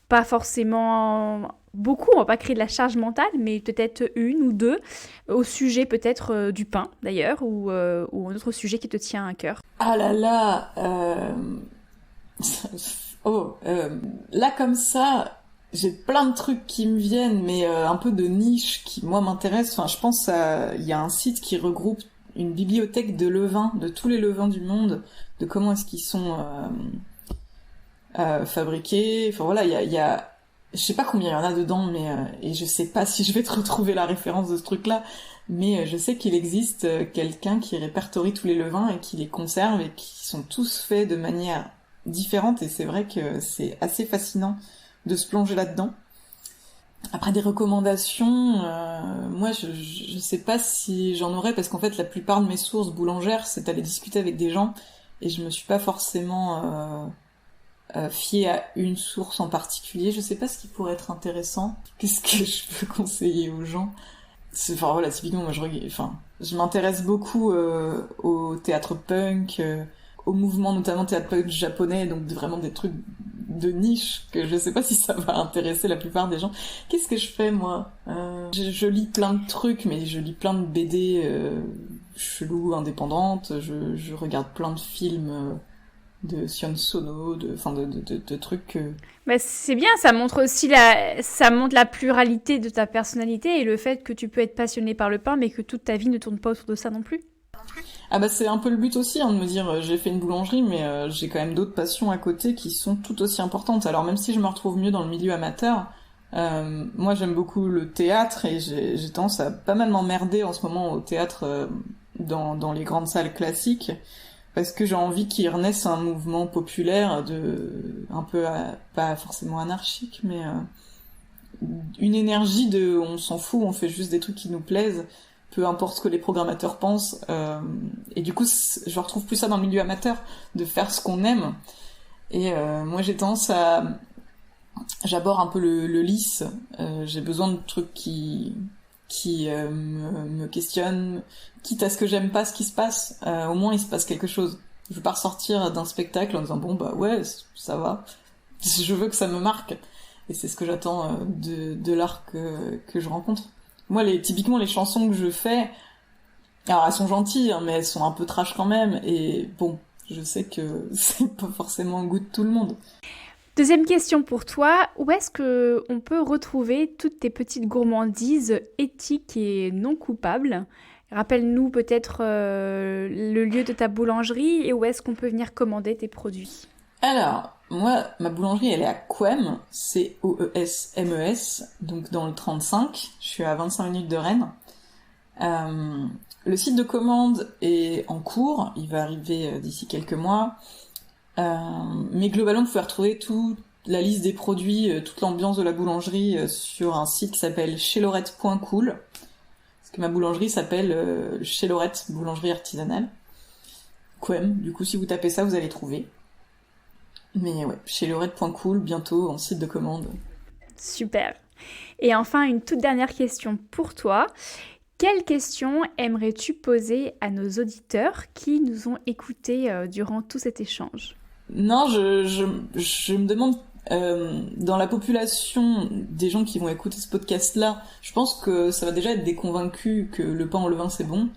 Pas forcément beaucoup, on va pas créer de la charge mentale, mais peut-être une ou deux, au sujet peut-être du pain d'ailleurs, ou un autre sujet qui te tient à cœur. Ah là là, là comme ça, j'ai plein de trucs qui me viennent, mais un peu de niche qui moi m'intéresse. Enfin, je pense il y a un site qui regroupe une bibliothèque de levains, de tous les levains du monde, de comment est-ce qu'ils sont fabriqués. Enfin voilà, il y a je sais pas combien il y en a dedans, mais et je sais pas si je vais te retrouver la référence de ce truc-là, mais je sais qu'il existe quelqu'un qui répertorie tous les levains et qui les conserve et qui sont tous faits de manière différente, et c'est vrai que c'est assez fascinant de se plonger là-dedans. Après des recommandations, moi je sais pas si j'en aurais, parce qu'en fait la plupart de mes sources boulangères c'est d'aller discuter avec des gens, et je me suis pas forcément fiée à une source en particulier. Je sais pas ce qui pourrait être intéressant. Qu'est-ce que je peux conseiller aux gens? Enfin voilà, typiquement moi je m'intéresse beaucoup au théâtre punk, au mouvement notamment théâtre punk japonais, donc vraiment des trucs de niche que je sais pas si ça va intéresser la plupart des gens. Qu'est-ce que je fais, moi? Je lis plein de trucs, mais je lis plein de BD chelou, indépendantes. Je regarde plein de films de Sion Sono, de trucs. Bah, c'est bien, ça montre la pluralité de ta personnalité et le fait que tu peux être passionné par le pain, mais que toute ta vie ne tourne pas autour de ça non plus. Ah bah c'est un peu le but aussi, de me dire j'ai fait une boulangerie, mais j'ai quand même d'autres passions à côté qui sont tout aussi importantes. Alors même si je me retrouve mieux dans le milieu amateur, moi j'aime beaucoup le théâtre et j'ai tendance à pas mal m'emmerder en ce moment au théâtre dans les grandes salles classiques, parce que j'ai envie qu'il renaisse un mouvement populaire un peu pas forcément anarchique, mais une énergie de on s'en fout, on fait juste des trucs qui nous plaisent, peu importe ce que les programmateurs pensent, et du coup je retrouve plus ça dans le milieu amateur, de faire ce qu'on aime. Et moi j'ai tendance j'aborde un peu le lisse, j'ai besoin de trucs qui me questionnent, quitte à ce que j'aime pas ce qui se passe, au moins il se passe quelque chose. Je veux pas ressortir d'un spectacle en disant bon bah ouais ça va, je veux que ça me marque, et c'est ce que j'attends de l'art que je rencontre. Moi, typiquement, les chansons que je fais, alors elles sont gentilles, mais elles sont un peu trash quand même, et bon, je sais que c'est pas forcément au goût de tout le monde. Deuxième question pour toi, où est-ce qu'on peut retrouver toutes tes petites gourmandises éthiques et non coupables? Rappelle-nous peut-être le lieu de ta boulangerie et où est-ce qu'on peut venir commander tes produits. Alors, moi, ma boulangerie, elle est à Coemes, Coesmes, donc dans le 35. Je suis à 25 minutes de Rennes. Le site de commande est en cours, il va arriver d'ici quelques mois. Mais globalement, vous pouvez retrouver toute la liste des produits, toute l'ambiance de la boulangerie sur un site qui s'appelle chez-lorette.cool. Parce que ma boulangerie s'appelle Chez Lorette, boulangerie artisanale. Coemes, du coup, si vous tapez ça, vous allez trouver. Mais ouais, chez lorette.cool, bientôt en site de commande. Super. Et enfin, une toute dernière question pour toi. Quelle question aimerais-tu poser à nos auditeurs qui nous ont écoutés durant tout cet échange? Non, je me demande, dans la population des gens qui vont écouter ce podcast-là, je pense que ça va déjà être des convaincus que le pain au levain c'est bon.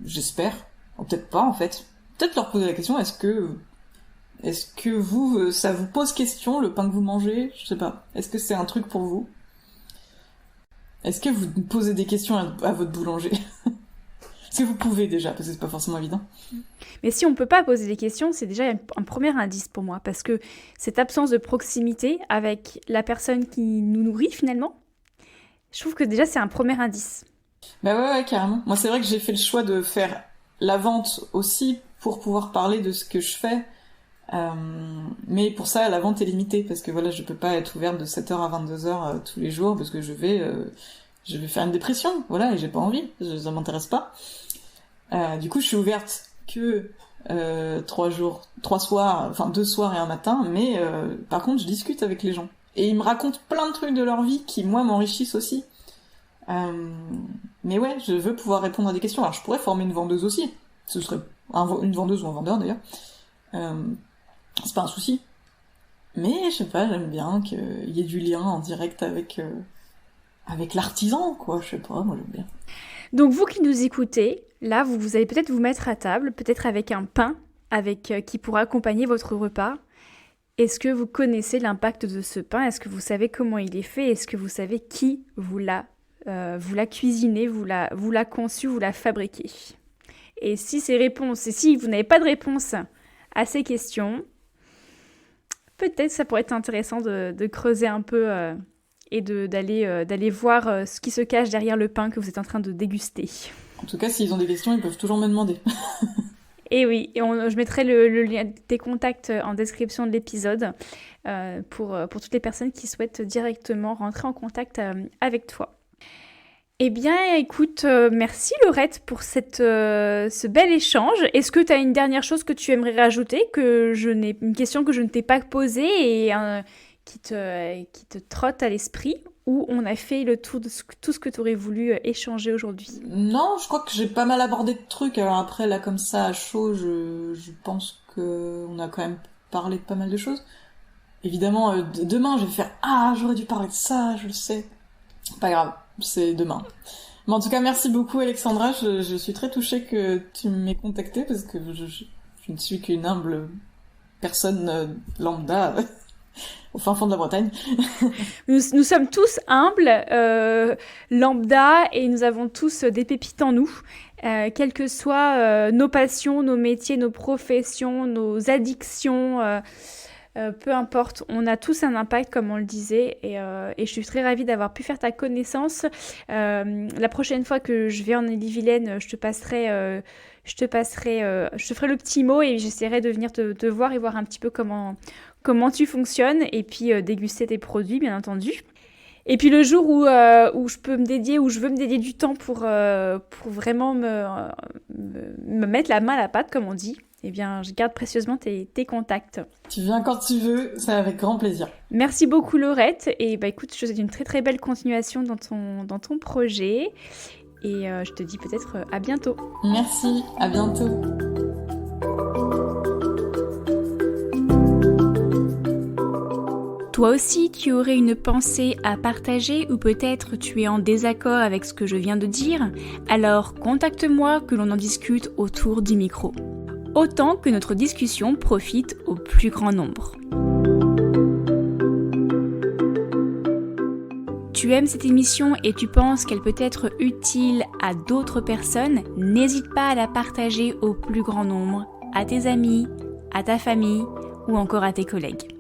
J'espère. Ou peut-être pas en fait. Peut-être leur poser la question, est-ce que vous, ça vous pose question, le pain que vous mangez? Je sais pas. Est-ce que c'est un truc pour vous? Est-ce que vous posez des questions à votre boulanger? Est-ce que vous pouvez déjà? Parce que c'est pas forcément évident. Mais si on peut pas poser des questions, c'est déjà un premier indice pour moi, parce que cette absence de proximité avec la personne qui nous nourrit finalement, je trouve que déjà c'est un premier indice. Bah ouais, carrément. Moi c'est vrai que j'ai fait le choix de faire la vente aussi pour pouvoir parler de ce que je fais. Mais pour ça, la vente est limitée, parce que voilà, je peux pas être ouverte de 7h à 22h tous les jours, parce que je vais faire une dépression, voilà, et j'ai pas envie, ça m'intéresse pas. Du coup, je suis ouverte que 3 soirs, enfin 2 soirs et un matin, mais par contre, je discute avec les gens. Et ils me racontent plein de trucs de leur vie qui, moi, m'enrichissent aussi. Mais ouais, je veux pouvoir répondre à des questions. Alors, je pourrais former une vendeuse aussi. Ce serait une vendeuse ou un vendeur, d'ailleurs. C'est pas un souci. Mais, je sais pas, j'aime bien qu'il y ait du lien en direct avec l'artisan, quoi. Je sais pas, moi, j'aime bien. Donc, vous qui nous écoutez, là, vous allez peut-être vous mettre à table, peut-être avec un pain qui pourra accompagner votre repas. Est-ce que vous connaissez l'impact de ce pain? Est-ce que vous savez comment il est fait? Est-ce que vous savez qui vous l'a cuisiné, vous l'a conçu, vous l'a fabriqué? Et si vous n'avez pas de réponse à ces questions, peut-être ça pourrait être intéressant de creuser un peu et d'aller voir ce qui se cache derrière le pain que vous êtes en train de déguster. En tout cas, s'ils ont des questions, ils peuvent toujours me demander. Et oui, je mettrai le lien des contacts en description de l'épisode pour toutes les personnes qui souhaitent directement rentrer en contact avec toi. Eh bien, écoute, merci Laurette pour ce bel échange. Est-ce que tu as une dernière chose que tu aimerais rajouter, une question que je ne t'ai pas posée et qui te trotte à l'esprit, ou on a fait le tour de tout ce que tu aurais voulu échanger aujourd'hui? Non, je crois que j'ai pas mal abordé de trucs. Alors après, là, comme ça, à chaud, je pense que on a quand même parler de pas mal de choses. Évidemment, demain, je vais faire « Ah, j'aurais dû parler de ça, je le sais ». Pas grave, c'est demain. Mais en tout cas, merci beaucoup Alexandra, je suis très touchée que tu m'aies contactée parce que je ne suis qu'une humble personne lambda au fin fond de la Bretagne. Nous sommes tous humbles, lambda, et nous avons tous des pépites en nous. Quelles que soient nos passions, nos métiers, nos professions, nos addictions, peu importe, on a tous un impact comme on le disait et je suis très ravie d'avoir pu faire ta connaissance. La prochaine fois que je vais en Ille-et-Vilaine, je te ferai le petit mot et j'essaierai de venir te voir et voir un petit peu comment tu fonctionnes et puis déguster tes produits bien entendu. Et puis le jour où je peux me dédier, où je veux me dédier du temps pour vraiment me mettre la main à la pâte, comme on dit, eh bien, je garde précieusement tes contacts. Tu viens quand tu veux, c'est avec grand plaisir. Merci beaucoup Laurette. Et écoute, je te souhaite une très très belle continuation dans ton projet. Et je te dis peut-être à bientôt. Merci, à bientôt. Toi aussi, tu aurais une pensée à partager ou peut-être tu es en désaccord avec ce que je viens de dire? Alors contacte-moi que l'on en discute autour du micro. Autant que notre discussion profite au plus grand nombre. Tu aimes cette émission et tu penses qu'elle peut être utile à d'autres personnes? N'hésite pas à la partager au plus grand nombre, à tes amis, à ta famille ou encore à tes collègues.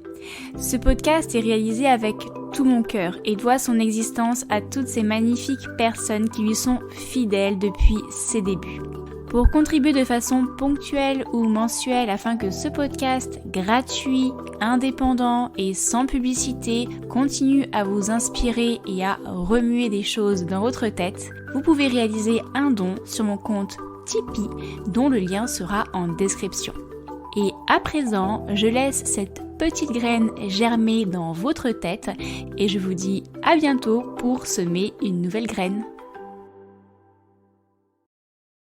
Ce podcast est réalisé avec tout mon cœur et doit son existence à toutes ces magnifiques personnes qui lui sont fidèles depuis ses débuts. Pour contribuer de façon ponctuelle ou mensuelle afin que ce podcast gratuit, indépendant et sans publicité continue à vous inspirer et à remuer des choses dans votre tête, vous pouvez réaliser un don sur mon compte Tipeee dont le lien sera en description. Et à présent, je laisse cette petite graine germer dans votre tête et je vous dis à bientôt pour semer une nouvelle graine.